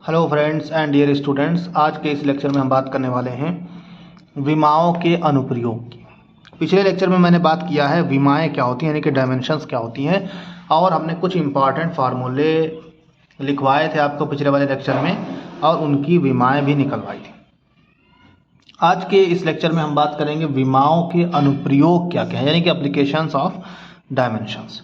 Hello friends and dear students, आज के इस लेक्चर में हम बात करने वाले हैं विमाओं के अनुप्रयोग की। पिछले लेक्चर में मैंने बात किया है विमाएँ क्या होती हैं, यानी कि डायमेंशंस क्या होती हैं, और हमने कुछ इंपॉर्टेंट फार्मूले लिखवाए थे आपको पिछले वाले लेक्चर में और उनकी विमाएँ भी निकलवाई थी। आज के इस लेक्चर में हम बात करेंगे विमाओं के अनुप्रयोग क्या क्या है, यानी कि एप्लीकेशंस ऑफ डायमेंशंस।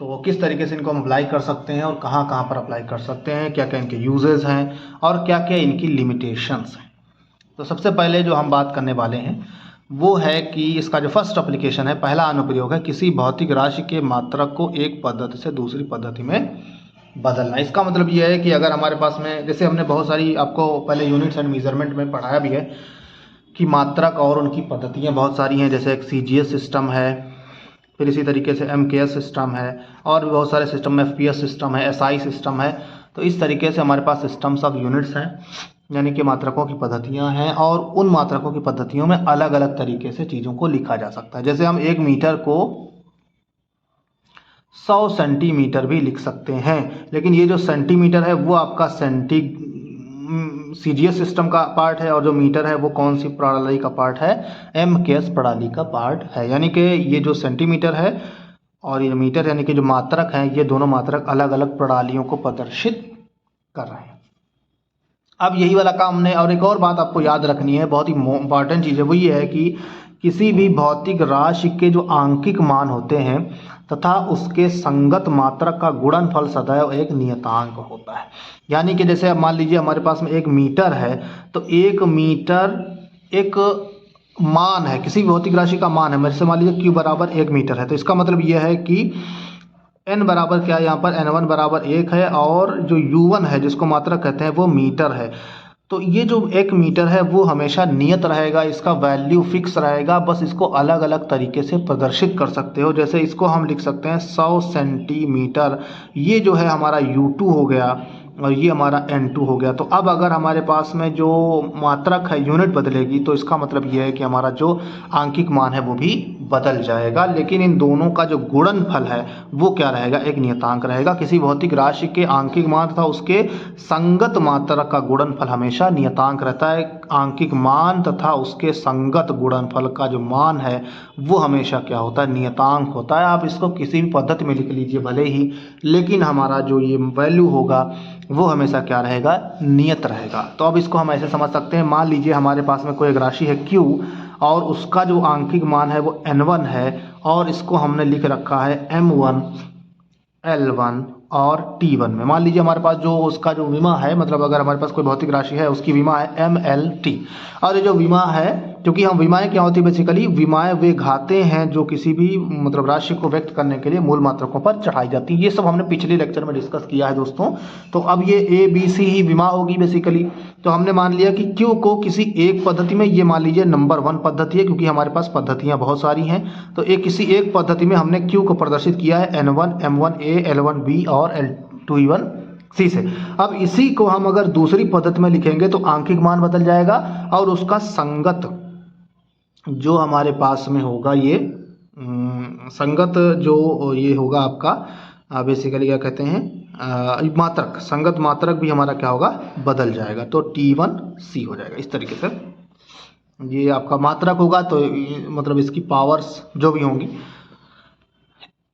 तो किस तरीके से इनको हम अप्लाई कर सकते हैं और कहाँ कहाँ पर अप्लाई कर सकते हैं, क्या क्या इनके यूजेस हैं और क्या क्या इनकी लिमिटेशंस हैं। तो सबसे पहले जो हम बात करने वाले हैं वो है कि इसका जो फर्स्ट एप्लीकेशन है, पहला अनुप्रयोग है किसी भौतिक राशि के मात्रक को एक पद्धति से दूसरी पद्धति में बदलना। इसका मतलब ये है कि अगर हमारे पास में, जैसे हमने बहुत सारी आपको पहले यूनिट्स एंड मेजरमेंट में पढ़ाया भी है कि मात्रक और उनकी पद्धतियाँ बहुत सारी हैं, जैसे एक CGS सिस्टम है, फिर इसी तरीके से MKS सिस्टम है और भी बहुत सारे सिस्टम में FPS सिस्टम है, SI सिस्टम है। तो इस तरीके से हमारे पास सिस्टम्स ऑफ यूनिट्स हैं, यानी कि मात्रकों की पद्धतियां हैं, और उन मात्रकों की पद्धतियों में अलग अलग तरीके से चीज़ों को लिखा जा सकता है। जैसे हम 1 मीटर को 100 सेंटीमीटर भी लिख सकते हैं, लेकिन ये जो सेंटीमीटर है वो आपका CGS सिस्टम का पार्ट है, और जो मीटर है वो कौन सी प्रणाली का पार्ट है, MKS प्रणाली का पार्ट है। यानी कि ये जो सेंटीमीटर है और ये मीटर, यानी कि जो मात्रक हैं, ये दोनों मात्रक अलग अलग प्रणालियों को प्रदर्शित कर रहे हैं। अब यही वाला काम हमने, और एक और बात आपको याद रखनी है, बहुत ही इंपॉर्टेंट चीज़ है, वो ये है कि किसी भी भौतिक राशि के जो आंकिक मान होते हैं तथा उसके संगत मात्रक का गुणनफल सदैव एक नियतांक होता है। यानी कि जैसे अब मान लीजिए हमारे पास में 1 मीटर है, तो 1 मीटर एक मान है, किसी भौतिक राशि का मान है। मेरे से मान लीजिए Q बराबर 1 मीटर है, तो इसका मतलब यह है कि n बराबर क्या है, यहाँ पर N1 बराबर 1 है, और जो U1 है जिसको मात्रक कहते हैं वो मीटर है। तो ये जो 1 मीटर है वो हमेशा नियत रहेगा, इसका वैल्यू फिक्स रहेगा, बस इसको अलग अलग तरीके से प्रदर्शित कर सकते हो। जैसे इसको हम लिख सकते हैं 100 सेंटीमीटर, ये जो है हमारा U2 हो गया और ये हमारा N2 हो गया। तो अब अगर हमारे पास में जो मात्रक है यूनिट बदलेगी, तो इसका मतलब ये है कि हमारा जो आंकिक मान है वो भी बदल जाएगा, लेकिन इन दोनों का जो गुणनफल है वो क्या रहेगा, एक नियतांक रहेगा। किसी भौतिक राशि के आंकिक मान तथा उसके संगत मात्रक का गुणनफल हमेशा नियतांक रहता है। आंकिक मान तथा उसके संगत गुणनफल का जो मान है वो हमेशा क्या होता है, नियतांक होता है। आप इसको किसी भी पद्धति में लिख लीजिए भले ही, लेकिन हमारा जो ये वैल्यू होगा वो हमेशा क्या रहेगा, नियत रहेगा। तो अब इसको हम ऐसे समझ सकते हैं, मान लीजिए हमारे पास में कोई एक राशि है Q और उसका जो आंकिक मान है वो N1 है, और इसको हमने लिख रखा है M1, L1 और T1 में। मान लीजिए हमारे पास जो उसका जो विमा है, मतलब अगर हमारे पास कोई भौतिक राशि है उसकी विमा है MLT, और ये जो विमा है, क्योंकि हम विमाएँ क्या होती है, बेसिकली विमाएँ वे घाते हैं जो किसी भी मतलब राशि को व्यक्त करने के लिए मूल मात्रकों पर चढ़ाई जाती है। ये सब हमने पिछले लेक्चर में डिस्कस किया है दोस्तों। तो अब ये ABC ही विमा होगी बेसिकली। तो हमने मान लिया कि Q को किसी एक पद्धति में, ये मान लीजिए नंबर 1 पद्धति है, क्योंकि हमारे पास पद्धतियाँ बहुत सारी हैं, तो एक किसी एक पद्धति में हमने Q को प्रदर्शित किया है N1 M1A L1B और L2E1C से। अब इसी को हम अगर दूसरी पद्धति में लिखेंगे तो आंकिक मान बदल जाएगा, और उसका संगत जो हमारे पास में होगा, ये संगत जो ये होगा आपका बेसिकली क्या कहते हैं, मात्रक, संगत मात्रक भी हमारा क्या होगा, बदल जाएगा। तो T1C हो जाएगा। इस तरीके से ये आपका मात्रक होगा, तो मतलब इसकी पावर्स जो भी होंगी,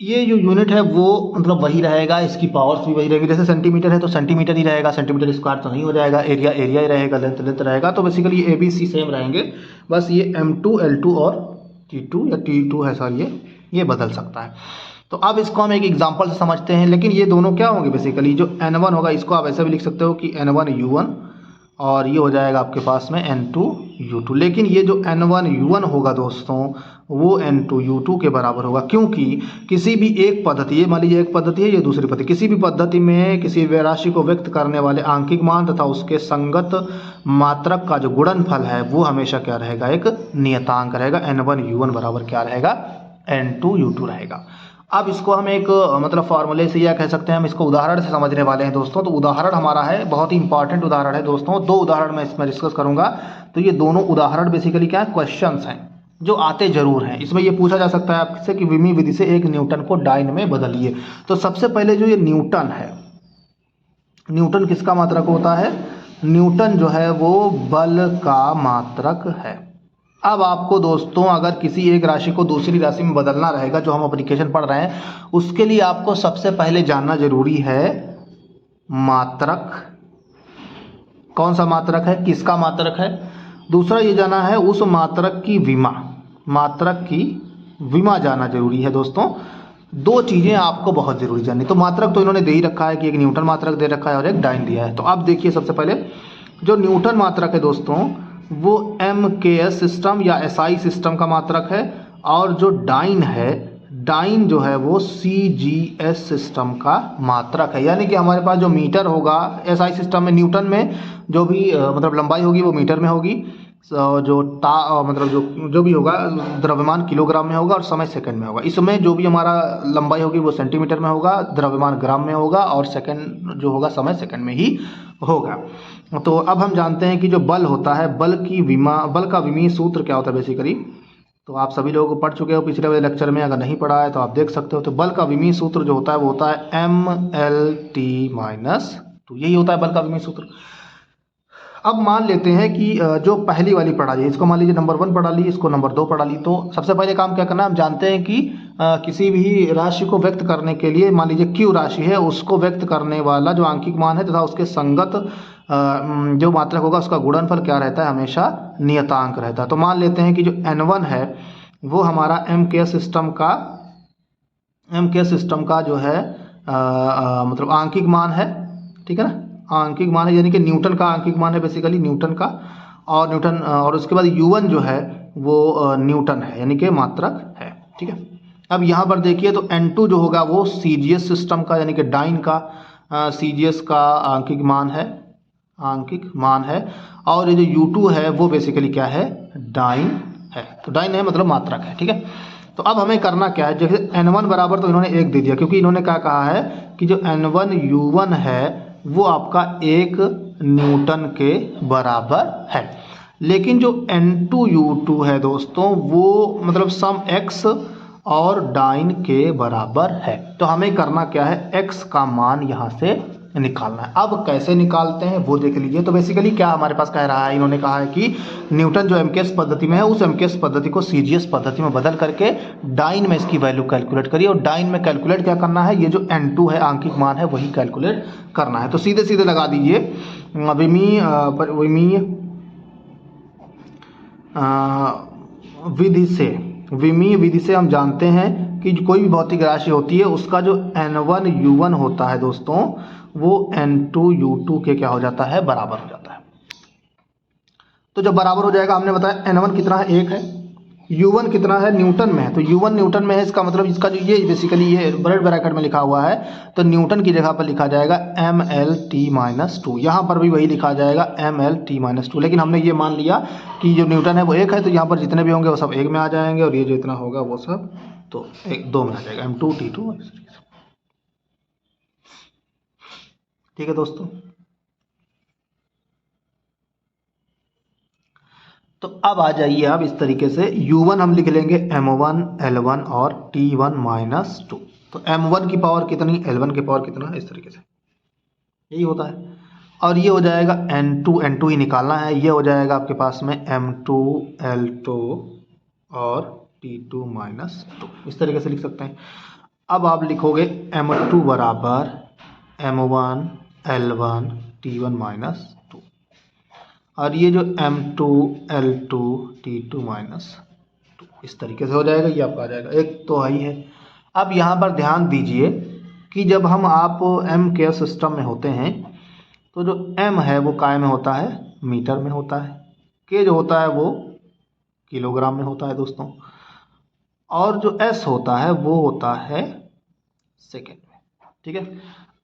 ये जो यूनिट है वो मतलब वही रहेगा, इसकी पावर्स भी वही रहेगी। जैसे सेंटीमीटर है तो सेंटीमीटर ही रहेगा, सेंटीमीटर स्क्वायर तो नहीं हो जाएगा, एरिया एरिया ही रहेगा, लेंथ लेंथ रहेगा। तो बेसिकली ये ABC सेम रहेंगे, बस ये M2 L2 और T2 या T2 है सर, ये बदल सकता है। तो अब इसको हम एक एग्जांपल से समझते हैं, लेकिन ये दोनों क्या होंगे, बेसिकली जो N1 होगा इसको आप ऐसे भी लिख सकते हो कि N1 U1, और ये हो जाएगा आपके पास में N2 U2। लेकिन ये जो N1 U1 होगा दोस्तों, वो N2 U2 के बराबर होगा, क्योंकि किसी भी एक पद्धति, ये मान लीजिए एक पद्धति है, ये दूसरी पद्धति, किसी भी पद्धति में किसी राशि को व्यक्त करने वाले आंकिक मान तथा उसके संगत मात्रक का जो गुणनफल है वो हमेशा क्या रहेगा, एक नियतांक रहेगा। N1 U1 बराबर क्या रहेगा, N2 U2 रहेगा। अब इसको हम एक मतलब फॉर्मूले से या कह सकते हैं, हम इसको उदाहरण से समझने वाले हैं दोस्तों। तो उदाहरण हमारा है, बहुत ही इंपॉर्टेंट उदाहरण है दोस्तों, 2 उदाहरण मैं इसमें डिस्कस करूंगा। तो ये दोनों उदाहरण बेसिकली क्या है, क्वेश्चंस हैं जो आते जरूर हैं। इसमें ये पूछा जा सकता है आपसे कि विमी विधि से 1 न्यूटन को डाइन में बदलिए। तो सबसे पहले जो ये न्यूटन है, न्यूटन किसका मात्रक होता है? न्यूटन जो है वो बल का मात्रक है। अब आपको दोस्तों अगर किसी एक राशि को दूसरी राशि में बदलना रहेगा, जो हम एप्लीकेशन पढ़ रहे हैं, उसके लिए आपको सबसे पहले जानना जरूरी है मात्रक। कौन सा मात्रक है, किसका मात्रक है। दूसरा ये जाना है उस मात्रक की विमा, मात्रक की विमा जाना जरूरी है दोस्तों। दो चीज़ें आपको बहुत ज़रूरी जाननी। तो मात्रक तो इन्होंने दे ही रखा है कि एक न्यूटन मात्रक दे रखा है और एक डाइन दिया है। तो अब देखिए सबसे पहले जो न्यूटन मात्रक है दोस्तों वो MKS सिस्टम या SI सिस्टम का मात्रक है, और जो डाइन है, डाइन जो है वो CGS सिस्टम का मात्रक है। यानी कि हमारे पास जो मीटर होगा SI सिस्टम में, न्यूटन में जो भी मतलब लंबाई होगी वो मीटर में होगी, जो मतलब जो भी होगा द्रव्यमान किलोग्राम में होगा और समय सेकंड में होगा। इसमें जो भी हमारा लंबाई होगी वो सेंटीमीटर में होगा, द्रव्यमान ग्राम में होगा और सेकंड जो होगा समय सेकंड में ही होगा। तो अब हम जानते हैं कि जो बल होता है, बल का विमीय सूत्र क्या होता है बेसिकली। तो आप सभी लोग पढ़ चुके हो पिछले वाले लेक्चर में, अगर नहीं पढ़ा है तो आप देख सकते हो। तो बल का विमीय सूत्र जो होता है वो होता है MLT-2, यही होता है बल का विमीय सूत्र। अब मान लेते हैं कि जो पहली वाली प्रणाली है, इसको मान लीजिए नंबर 1 प्रणाली, इसको नंबर 2 प्रणाली। तो सबसे पहले काम क्या करना है, हम जानते हैं कि किसी भी राशि को व्यक्त करने के लिए, मान लीजिए Q राशि है, उसको व्यक्त करने वाला जो आंकिक मान है तथा उसके संगत जो मात्रक होगा उसका गुणनफल क्या रहता है, हमेशा नियतांक रहता है। तो मान लेते हैं कि जो N1 है वो हमारा MKS सिस्टम का जो है मतलब आंकिक मान है, ठीक है ना, आंकिक मान है, यानी कि न्यूटन का आंकिक मान है बेसिकली, न्यूटन का। और उसके बाद U1 जो है वो न्यूटन है, यानी कि मात्रक है, ठीक है। अब यहाँ पर देखिए तो N2 जो होगा वो CGS सिस्टम का, यानी कि डाइन का CGS का आंकिक मान है। और ये जो U2 है वो बेसिकली क्या है, डाइन है। तो डाइन है मतलब मात्रक है, ठीक है। तो अब हमें करना क्या है, जैसे N1 बराबर तो इन्होंने 1 दे दिया, क्योंकि इन्होंने क्या कहा है कि जो N1 U1 है वो आपका 1 न्यूटन के बराबर है। लेकिन जो N2 U2 है दोस्तों वो मतलब सम x और डाइन के बराबर है। तो हमें करना क्या है, x का मान यहाँ से निकालना है। अब कैसे निकालते हैं वो देख लीजिए। तो बेसिकली क्या हमारे पास कह रहा है, इन्होंने कहा है कि न्यूटन जो MKS पद्धति में है उस MKS पद्धति को CGS पद्धति में बदल करके डाइन में इसकी वैल्यू कैलकुलेट करिए। और डाइन में कैलकुलेट क्या करना है, ये जो N2 है आंकिक मान है वही कैलकुलेट करना है। तो सीधे सीधे लगा दीजिए विमीय विधि से हम जानते हैं कि कोई भी भौतिक राशि होती है उसका जो N1 U1 होता है दोस्तों वो N2 U2 के क्या हो जाता है, बराबर हो जाता है। तो जब बराबर हो जाएगा, हमने बताया N1 कितना है, 1 है, U1 कितना है, न्यूटन में है। तो U1 न्यूटन में है, इसका मतलब इसका जो ये बेसिकली ये बड़े ब्रैकेट में लिखा हुआ है, तो न्यूटन की जगह पर लिखा जाएगा MLT-2। यहाँ पर भी वही लिखा जाएगा MLT-2। लेकिन हमने ये मान लिया कि जो न्यूटन है वो 1 है, तो यहाँ पर जितने भी होंगे वो सब 1 में आ जाएंगे, और ये जो इतना होगा वो सब तो 2 में आ जाएगा, M2T2। ठीक है दोस्तों। तो अब आ जाइए आप इस तरीके से, U1 हम लिख लेंगे M1 L1 और T1-2। तो M1 की पावर कितनी, L1 की पावर कितना, इस तरीके से यही होता है। और ये हो जाएगा N2 ही निकालना है, ये हो जाएगा आपके पास में M2 L2 और T2-2, इस तरीके से लिख सकते हैं। अब आप लिखोगे M2 बराबर M1 L1 T1-2, और ये जो M2 L2 T2-2 इस तरीके से हो जाएगा, ये आपका आ जाएगा, एक तो ही है। अब यहाँ पर ध्यान दीजिए कि जब हम आप MKS सिस्टम में होते हैं तो जो M है वो काय में होता है, मीटर में होता है, K जो होता है वो किलोग्राम में होता है दोस्तों, और जो S होता है वो होता है सेकेंड में, ठीक है।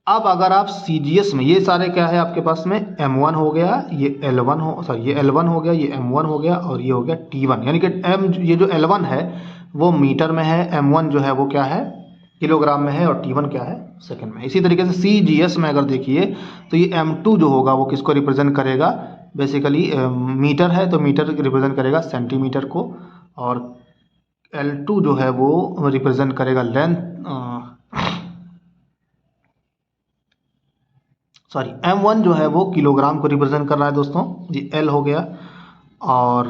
अब अगर आप CGS में, ये सारे क्या है आपके पास में, M1 हो गया, ये L1 हो गया, ये M1 हो गया, और ये हो गया T1, यानी कि ये जो L1 है वो मीटर में है, M1 जो है वो क्या है, किलोग्राम में है, और T1 क्या है, सेकंड में। इसी तरीके से CGS में अगर देखिए तो ये M2 जो होगा वो किसको रिप्रेजेंट करेगा, बेसिकली मीटर है तो मीटर रिप्रेजेंट करेगा सेंटीमीटर को, और L2 जो है वो रिप्रेजेंट करेगा लेंथ, सॉरी m1 जो है वो किलोग्राम को रिप्रेजेंट कर रहा है दोस्तों, ये l हो गया, और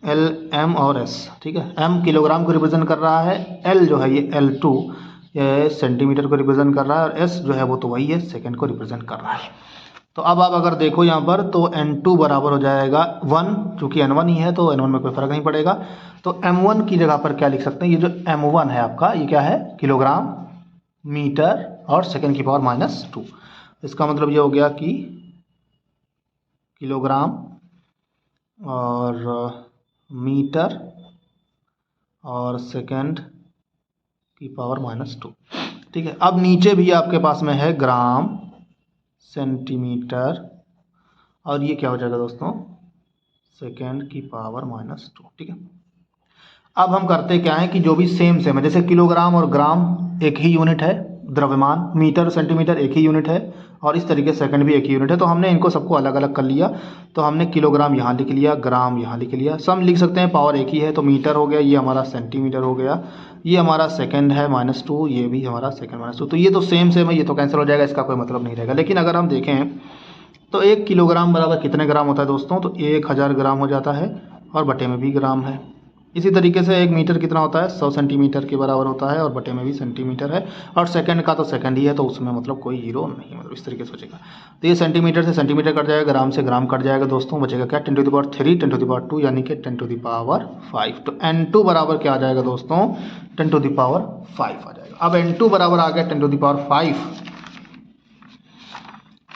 l m और s, ठीक है। m किलोग्राम को रिप्रेजेंट कर रहा है, l जो है ये L2 ये सेंटीमीटर को रिप्रेजेंट कर रहा है, और s जो है वो तो वही है, सेकंड को रिप्रेजेंट कर रहा है। तो अब आप अगर देखो यहाँ पर तो n2 बराबर हो जाएगा 1, चूँकि n1 ही है तो n1 में कोई फर्क नहीं पड़ेगा। तो m1 की जगह पर क्या लिख सकते हैं, ये जो m1 है आपका ये क्या है, किलोग्राम मीटर और सेकंड की पावर -2। इसका मतलब ये हो गया कि किलोग्राम और मीटर और सेकंड की पावर -2, ठीक है। अब नीचे भी आपके पास में है ग्राम, सेंटीमीटर, और ये क्या हो जाएगा दोस्तों, सेकंड की पावर -2, ठीक है। अब हम करते क्या है कि जो भी सेम है, जैसे किलोग्राम और ग्राम एक ही यूनिट है द्रव्यमान, मीटर सेंटीमीटर एक ही यूनिट है, और इस तरीके सेकंड भी एक ही यूनिट है। तो हमने इनको सबको अलग अलग कर लिया, तो हमने किलोग्राम यहाँ लिख लिया, ग्राम यहाँ लिख लिया, सम लिख सकते हैं, पावर एक ही है। तो मीटर हो गया, ये हमारा सेंटीमीटर हो गया, ये हमारा सेकंड है -2, ये भी हमारा सेकंड -2। तो ये तो सेम है, ये तो कैंसिल हो जाएगा, इसका कोई मतलब नहीं रहेगा। लेकिन अगर हम देखें तो 1 किलोग्राम बराबर कितने ग्राम होता है दोस्तों, तो 1000 ग्राम हो जाता है, और बटे में भी ग्राम है। इसी तरीके से 1 मीटर कितना होता है, 100 सेंटीमीटर के बराबर होता है, और बटे में भी सेंटीमीटर है, और सेकंड का तो सेकंड ही है, तो उसमें मतलब कोई जीरो नहीं, मतलब इस तरीके से बचेगा। तो ये सेंटीमीटर से सेंटीमीटर कट जाएगा, ग्राम से ग्राम कट जाएगा दोस्तों, बचेगा क्या, 10⁻3, 10⁻2 यानी कि 10⁻5। तो n2 बराबर क्या आ जाएगा दोस्तों, 10⁻5 आ जाएगा। अब n2 बराबर आ गया 10⁻5,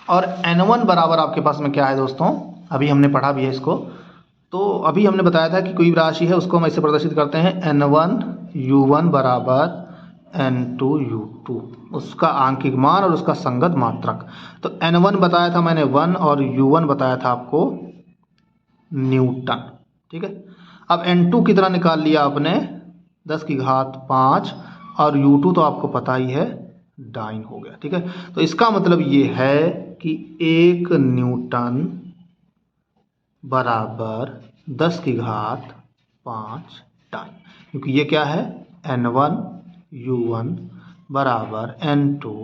और n1 बराबर आपके पास में क्या है दोस्तों, अभी हमने पढ़ा भी है इसको। तो अभी हमने बताया था कि कोई भी राशि है उसको हम ऐसे प्रदर्शित करते हैं, n1 u1 बराबर n2 u2, उसका आंकिक मान और उसका संगत मात्रक। तो n1 बताया था मैंने 1, और u1 बताया था आपको न्यूटन, ठीक है। अब n2 कितना निकाल लिया आपने, 10⁵5, और u2 तो आपको पता ही है, डाइन हो गया, ठीक है। तो इसका मतलब ये है कि 1 न्यूटन बराबर 10⁵5 डाइन, क्योंकि ये क्या है, n1 u1 बराबर n2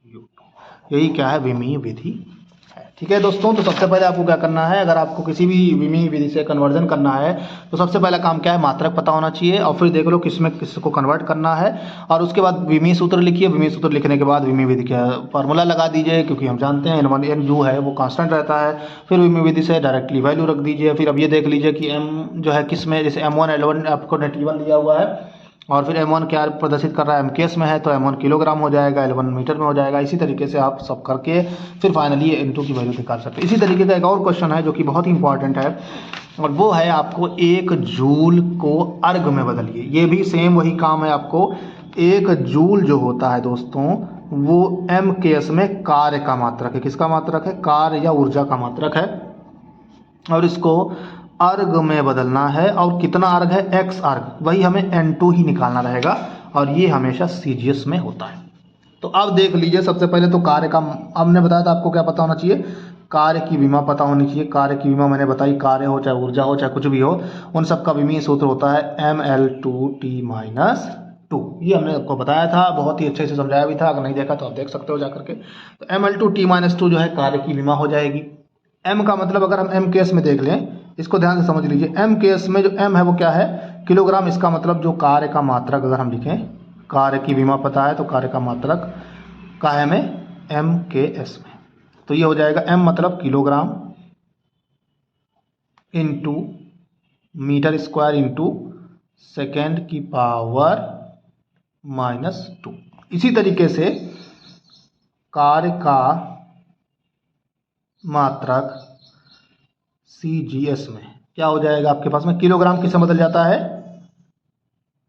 u2, यही क्या है, विमीय विधि है, ठीक है दोस्तों। तो सबसे पहले आपको क्या करना है, अगर आपको किसी भी विमीय विधि से कन्वर्जन करना है तो सबसे पहला काम क्या है, मात्रक पता होना चाहिए, और फिर देख लो किसमें किसको कन्वर्ट करना है, और उसके बाद विमीय सूत्र लिखिए। विमीय सूत्र लिखने के बाद विमीय विधि का फार्मूला लगा दीजिए, क्योंकि हम जानते हैं n1 n जो है वो कांस्टेंट रहता है। फिर विमीय विधि से डायरेक्टली वैल्यू रख दीजिए। फिर अब ये देख लीजिए कि m जो है किस में, जैसे m1 L1 आपको T1 दिया हुआ है, और फिर m1 क्या प्रदर्शित कर रहा है, mks में है, तो m1 किलोग्राम हो जाएगा, L1 मीटर में हो जाएगा। इसी तरीके से आप सब करके फिर फाइनली n2 की वैल्यू निकाल सकते हैं। इसी तरीके का एक और क्वेश्चन है जो कि बहुत ही इंपॉर्टेंट है, और वो है आपको 1 जूल को अर्ग में बदलिए। ये भी सेम वही काम है आपको। 1 जूल जो होता है दोस्तों वो mks में कार्य का मात्रक है। किसका मात्रक है, कार्य या ऊर्जा का मात्रक है, और इसको अर्ग में बदलना है। और कितना अर्ग है, x अर्ग, वही हमें n2 ही निकालना रहेगा, और ये हमेशा CGS में होता है। तो अब देख लीजिए, सबसे पहले तो कार्य का हमने बताया था, आपको क्या पता होना चाहिए, कार्य की विमा पता होनी चाहिए। कार्य की विमा मैंने बताई, कार्य हो चाहे ऊर्जा हो चाहे कुछ भी हो, उन सब का विमीय सूत्र होता है ml2t - 2। ये हमने आपको बताया था, बहुत ही अच्छे से समझाया भी था, अगर नहीं देखा तो आप देख सकते हो जा करके। तो ml2t - 2 जो है कार्य की विमा हो जाएगी। m का मतलब अगर हम m केस में देख लें, इसको ध्यान से समझ लीजिए, m केस में जो m है वो क्या है, किलोग्राम। इसका मतलब जो कार्य का मात्रक अगर हम लिखें, कार्य की विमा पता है तो कार्य का मात्रक का है हमें mks में, तो ये हो जाएगा m मतलब kilogram into metre square into second की पावर -2। इसी तरीके से कार्य का मात्रक CGS में क्या हो जाएगा आपके पास में, किलोग्राम किससे बदल जाता है,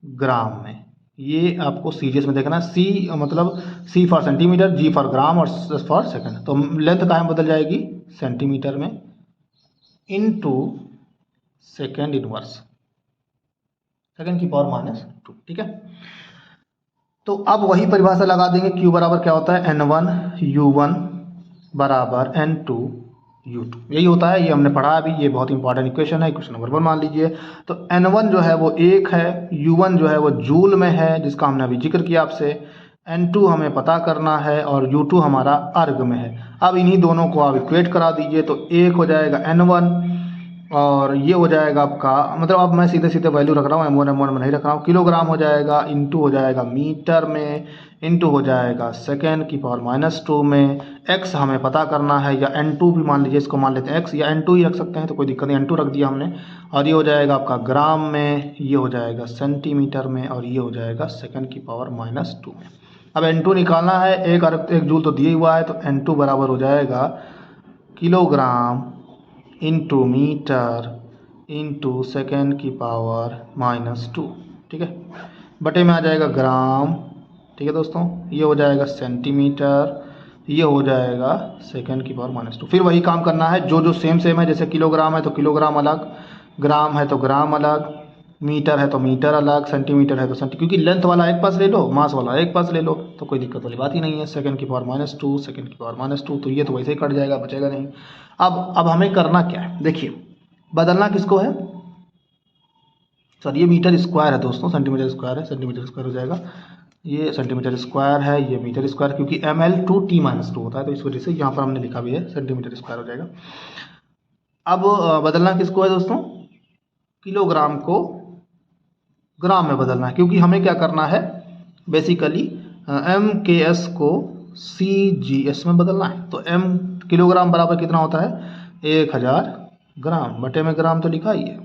ग्राम में। ये आपको CGS में देखना है। C मतलब C for centimetre, G for gram, और S फॉर सेकंड। तो लेंथ कहाँ में बदल जाएगी, सेंटीमीटर में, इनटू सेकंड इनवर्स, सेकंड की पावर -2, ठीक है। तो अब वही परिभाषा लगा देंगे, Q बराबर क्या होता है, n1 u1 बराबर n2 u2, यही होता है। ये हमने पढ़ा अभी, ये बहुत इंपॉर्टेंट इक्वेशन है, क्वेश्चन नंबर 1 मान लीजिए। तो n1 जो है वो 1 है, u1 जो है वो जूल में है, जिसका हमने अभी जिक्र किया आपसे, N2 हमें पता करना है और U2 हमारा अर्ग में है। अब इन्हीं दोनों को आप इक्वेट करा दीजिए तो एक हो जाएगा N1 और ये हो जाएगा आपका, मतलब अब मैं सीधे सीधे वैल्यू रख रहा हूँ, M1 में नहीं रख रहा हूँ। किलोग्राम हो जाएगा, इंटू हो जाएगा मीटर में, इंटू हो जाएगा सेकेंड की पावर -2 में। x हमें पता करना है, या N2 भी मान लीजिए, इसको मान लेते हैं x, या N2 ही रख सकते हैं तो कोई दिक्कत नहीं, N2 रख दिया हमने। और ये हो जाएगा आपका ग्राम में, ये हो जाएगा सेंटीमीटर में, और ये हो जाएगा सेकेंड की पावर -2 में। अब N2 निकालना है, एक जूल तो दिया हुआ है, तो N2 बराबर हो जाएगा kilogram into metre into second की पावर -2, ठीक है, बटे में आ जाएगा ग्राम, ठीक है दोस्तों। ये हो जाएगा सेंटीमीटर, ये हो जाएगा सेकेंड की पावर -2। फिर वही काम करना है, जो सेम है, जैसे किलोग्राम है तो किलोग्राम अलग, ग्राम है तो ग्राम अलग, मीटर है तो मीटर अलग, सेंटीमीटर है तो क्योंकि लेंथ वाला एक पास ले लो, मास वाला एक पास ले लो, तो कोई दिक्कत वाली बात ही नहीं है। सेकंड की पावर -2, सेकंड की पावर -2, तो ये तो वैसे ही कट जाएगा, बचेगा नहीं। अब हमें करना क्या है, देखिए, बदलना किसको है, सर ये मीटर स्क्वायर है दोस्तों, सेंटीमीटर स्क्वायर है, सेंटीमीटर स्क्वायर हो जाएगा, ये सेंटीमीटर स्क्वायर है, ये मीटर स्क्वायर, क्योंकि ml/t-2 होता है, तो इस वजह से यहाँ पर हमने लिखा भी है सेंटीमीटर स्क्वायर हो जाएगा। अब बदलना किसको है दोस्तों, किलोग्राम को ग्राम में बदलना है, क्योंकि हमें क्या करना है, बेसिकली MKS को CGS में बदलना है। तो m किलोग्राम बराबर कितना होता है, 1000 ग्राम, बटे में ग्राम तो लिखा ही है।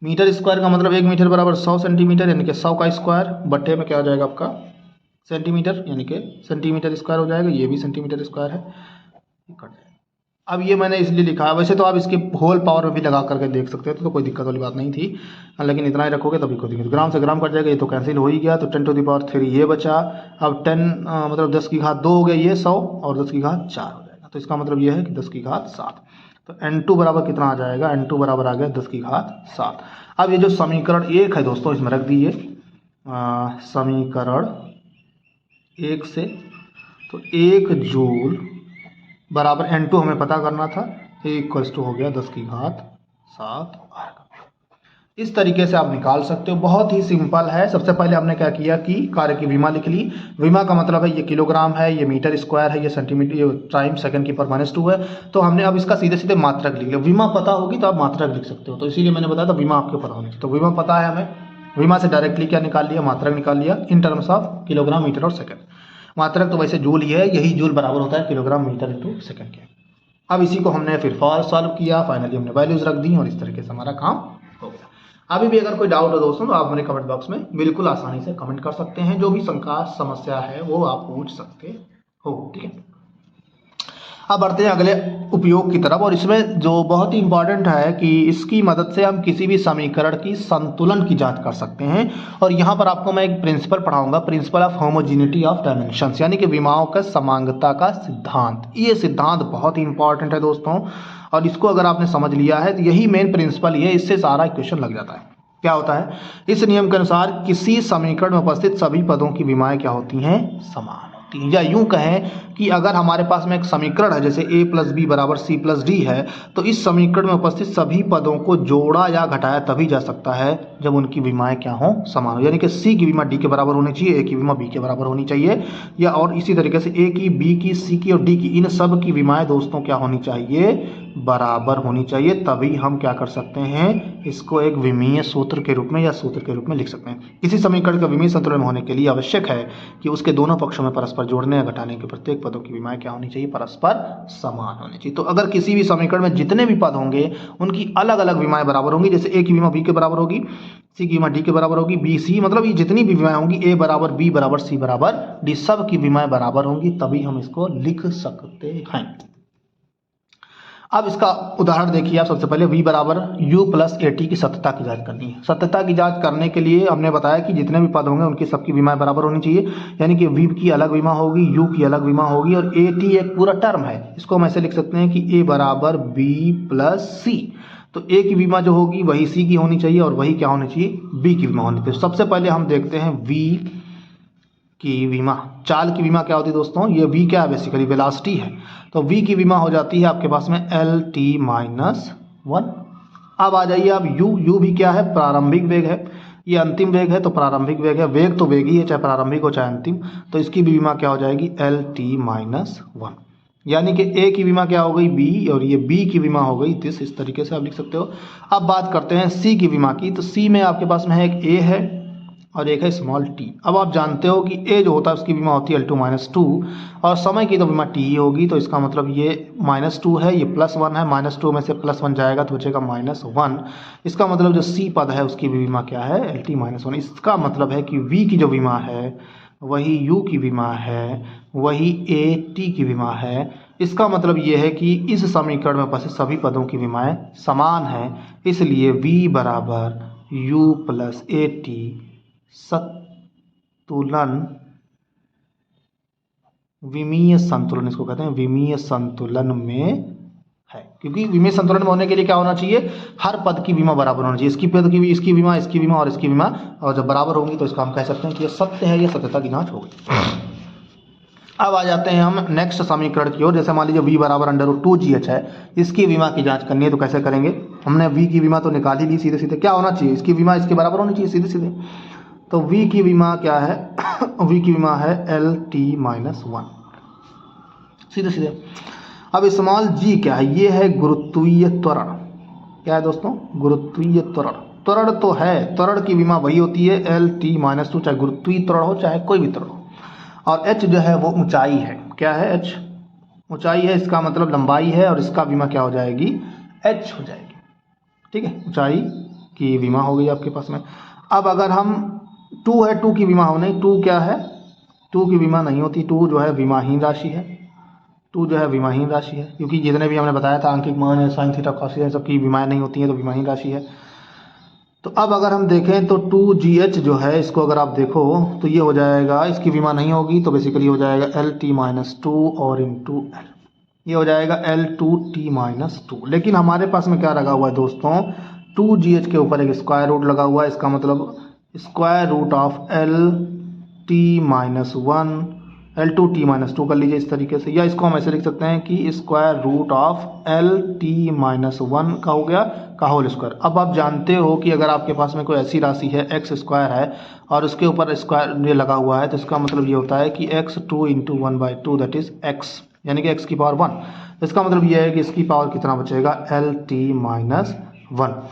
मीटर स्क्वायर का मतलब 1 मीटर बराबर 100 सेंटीमीटर, यानी कि 100 का स्क्वायर, बटे में क्या हो जाएगा आपका सेंटीमीटर, यानी कि सेंटीमीटर स्क्वायर हो जाएगा, ये भी सेंटीमीटर स्क्वायर है, कट जाएगा। अब ये मैंने इसलिए लिखा है, वैसे तो आप इसके होल पावर में भी लगा करके देख सकते हो, तो कोई दिक्कत वाली बात नहीं थी, लेकिन इतना ही रखोगे तभी कोई दिक्कत। ग्राम से ग्राम कट जाएगा, ये तो कैंसिल हो ही गया, तो 10⁻³ ये बचा। अब 10 मतलब 10 की घात 2 हो गया, ये 100, और 10 की घात 4 हो जाएगा, तो इसका मतलब ये है कि 10 की घात 7। तो N2 बराबर कितना आ जाएगा, N2 बराबर आ गया 10 की घात 7। अब ये जो समीकरण 1 है दोस्तों, इसमें रख दीजिए समीकरण 1 से, तो 1 जूल बराबर N2 हमें पता करना था, = हो गया 10 की घात 7 वर्ग। इस तरीके से आप निकाल सकते हो, बहुत ही सिंपल है। सबसे पहले हमने क्या किया कि कार्य की विमा लिख ली। विमा का मतलब है ये किलोग्राम है, ये मीटर स्क्वायर है, ये सेंटीमीटर, ये टाइम सेकंड की पावर -2 है। तो हमने अब इसका सीधे सीधे मात्रक लिख लिया। विमा पता होगी तो आप मात्रक लिख सकते हो, तो इसीलिए मैंने बताया था विमा आपको पता होनी चाहिए। तो विमा पता है हमें, विमा से डायरेक्टली क्या निकाल लिया, मात्रक निकाल लिया in terms of kilogram, metre और सेकेंड। मात्रक तो वैसे जूल ही है, यही जूल बराबर होता है किलोग्राम मीटर इंटू सेकेंड के। अब इसी को हमने फिर सॉल्व किया, फाइनली हमने वैल्यूज रख दी और इस तरीके से हमारा काम हो गया। अभी भी अगर कोई डाउट हो दोस्तों तो आप मेरे कमेंट बॉक्स में बिल्कुल आसानी से कमेंट कर सकते हैं, जो भी शंका समस्या है वो आप पूछ सकते हो, ठीक है। अब बढ़ते हैं अगले उपयोग की तरफ, और इसमें जो बहुत ही इंपॉर्टेंट है कि इसकी मदद से हम किसी भी समीकरण की संतुलन की जांच कर सकते हैं। और यहाँ पर आपको मैं एक प्रिंसिपल पढ़ाऊंगा, principle of homogeneity of dimensions, यानी कि विमाओं का समांगता का सिद्धांत। ये सिद्धांत बहुत ही इंपॉर्टेंट है दोस्तों, और इसको अगर आपने समझ लिया है तो यही मेन प्रिंसिपल ही है, इससे सारा इक्वेशन लग जाता है। क्या होता है, इस नियम के अनुसार किसी समीकरण में उपस्थित सभी पदों की विमाएं क्या होती हैं, समान। या यूं कहें कि अगर हमारे पास में एक समीकरण है जैसे a + b = c + d है, तो इस समीकरण में उपस्थित सभी पदों को जोड़ा या घटाया तभी जा सकता है जब उनकी विमाएं क्या हो, समान हो। यानी कि c की विमा d के बराबर होनी चाहिए, a की विमा b के बराबर होनी चाहिए, या और इसी तरीके से a की, b की, c की और d की, इन सब की विमाएं दोस्तों क्या होनी चाहिए, बराबर होनी चाहिए। तभी हम क्या कर सकते हैं, इसको एक विमीय सूत्र के रूप में या सूत्र के रूप में लिख सकते हैं। किसी समीकरण का विमीय संतुलन होने के लिए आवश्यक है कि उसके दोनों पक्षों में परस्पर जोड़ने या घटाने के प्रत्येक पदों की विमाएं क्या होनी चाहिए, परस्पर समान होनी चाहिए। तो अगर किसी भी समीकरण में जितने भी पद होंगे उनकी अलग अलग विमाएं बराबर होंगी, जैसे a की विमा b के बराबर होगी, c की विमा d के बराबर होगी, b c, मतलब ये जितनी भी विमाएं होंगी a = b = c = d, सब की विमाएं बराबर होंगी, तभी हम इसको लिख सकते हैं। अब इसका उदाहरण देखिए आप। सबसे पहले v = u + at की सत्यता की जांच करनी है। सत्यता की जांच करने के लिए हमने बताया कि जितने भी पद होंगे उनकी सबकी विमाएं बराबर होनी चाहिए, यानी कि v की अलग विमा होगी, u की अलग विमा होगी, और at एक पूरा टर्म है, इसको हम ऐसे लिख सकते हैं कि a = b + c। तो a की विमा जो होगी वही c की होनी चाहिए, और वही क्या होनी चाहिए, b की विमा होनी चाहिए। सबसे पहले हम देखते हैं v की विमा। चाल की विमा क्या होती है दोस्तों, ये v क्या है, बेसिकली वेलोसिटी है, तो v की विमा हो जाती है आपके पास में LT - 1। अब आ जाइए आप u भी क्या है, प्रारंभिक वेग है, ये अंतिम वेग है तो प्रारंभिक वेग है, वेग तो वेग ही है चाहे प्रारंभिक हो चाहे अंतिम, तो इसकी भी विमा क्या हो जाएगी एल टी माइनस वन। यानी कि ए की विमा क्या हो गई बी और ये बी की विमा हो गई दिस, इस तरीके से आप लिख सकते हो। अब बात करते हैं सी की विमा की, तो सी में आपके पास में है एक ए है और एक है स्मॉल टी। अब आप जानते हो कि ए जो होता है उसकी विमा होती है L2 माइनस टू और समय की तो विमा टी ही होगी, तो इसका मतलब ये -2 है, ये +1 है, -2 में से +1 जाएगा तो बचेगा -1। इसका मतलब जो सी पद है उसकी भी विमा क्या है LT माइनस वन। इसका मतलब है कि वी की जो विमा है वही यू की विमा है, वही ए टी की विमा है। इसका मतलब ये है कि इस समीकरण में उपस्थित सभी पदों की विमाएँ समान हैं, इसलिए v बराबर u प्लस ए टी संतुलन, विमीय संतुलन इसको कहते हैं, विमीय संतुलन में है। क्योंकि विमीय संतुलन में होने के लिए क्या होना चाहिए, हर पद की विमा बराबर होना चाहिए, इसकी पद की भी इसकी विमा और इसकी विमा, और जब बराबर होंगी तो इसका हम कह सकते हैं कि यह सत्य है, यह सत्यता की जांच हो गई। अब आ जाते हैं हम नेक्स्ट समीकरण की ओर। जैसे मान लीजिए v बराबर √2gh है, इसकी विमा की जांच करनी है तो कैसे करेंगे। हमने v की विमा तो निकाल ही ली, सीधे सीधे क्या होना चाहिए, इसकी विमा इसके बराबर होनी चाहिए सीधे सीधे। तो v की विमा क्या है v की विमा है LT माइनस वन, सीधे सीधे। अब स्मॉल g क्या है, ये है गुरुत्वीय त्वरण। क्या है दोस्तों, गुरुत्वीय त्वरण। त्वरण तो है, त्वरण की विमा वही होती है LT माइनस टू, चाहे गुरुत्वीय त्वरण हो चाहे कोई भी त्वरण हो। और h जो है वो ऊंचाई है, क्या है h ऊंचाई है, इसका मतलब लंबाई है, और इसका विमा क्या हो जाएगी h हो जाएगी। ठीक है, ऊंचाई की विमा हो गई आपके पास में। अब अगर हम 2 है, 2 की विमा हो नहीं, 2 क्या है, 2 की विमा नहीं होती, 2 जो है विमाहीन राशि है, 2 जो है विमाहीन राशि है, क्योंकि जितने भी हमने बताया था आंकिक मान है, साइन थीटा कॉस थीटा सबकी विमाएँ नहीं होती हैं तो विमाहीन राशि है। तो अब अगर हम देखें तो 2gh जो है, इसको अगर आप देखो तो ये हो जाएगा, इसकी विमा नहीं होगी तो बेसिकली हो जाएगा LT माइनस टू और इंटू एल, ये हो जाएगा L2T माइनस टू। लेकिन हमारे पास में क्या लगा हुआ है दोस्तों, 2gh के ऊपर एक स्क्वायर रूट लगा हुआ है, इसका मतलब square root of LT minus one, L2T minus two कर लीजिए इस तरीके से, या इसको हम ऐसे लिख सकते हैं कि square root of LT minus one का हो गया का होल स्क्वायर। अब आप जानते हो कि अगर आपके पास में कोई ऐसी राशि है x स्क्वायर है और उसके ऊपर स्क्वायर ये लगा हुआ है, तो इसका मतलब ये होता है कि x2 into 1/2 that is x, यानी कि x की पावर 1। इसका मतलब ये है कि इसकी पावर कितना बचेगा LT minus one.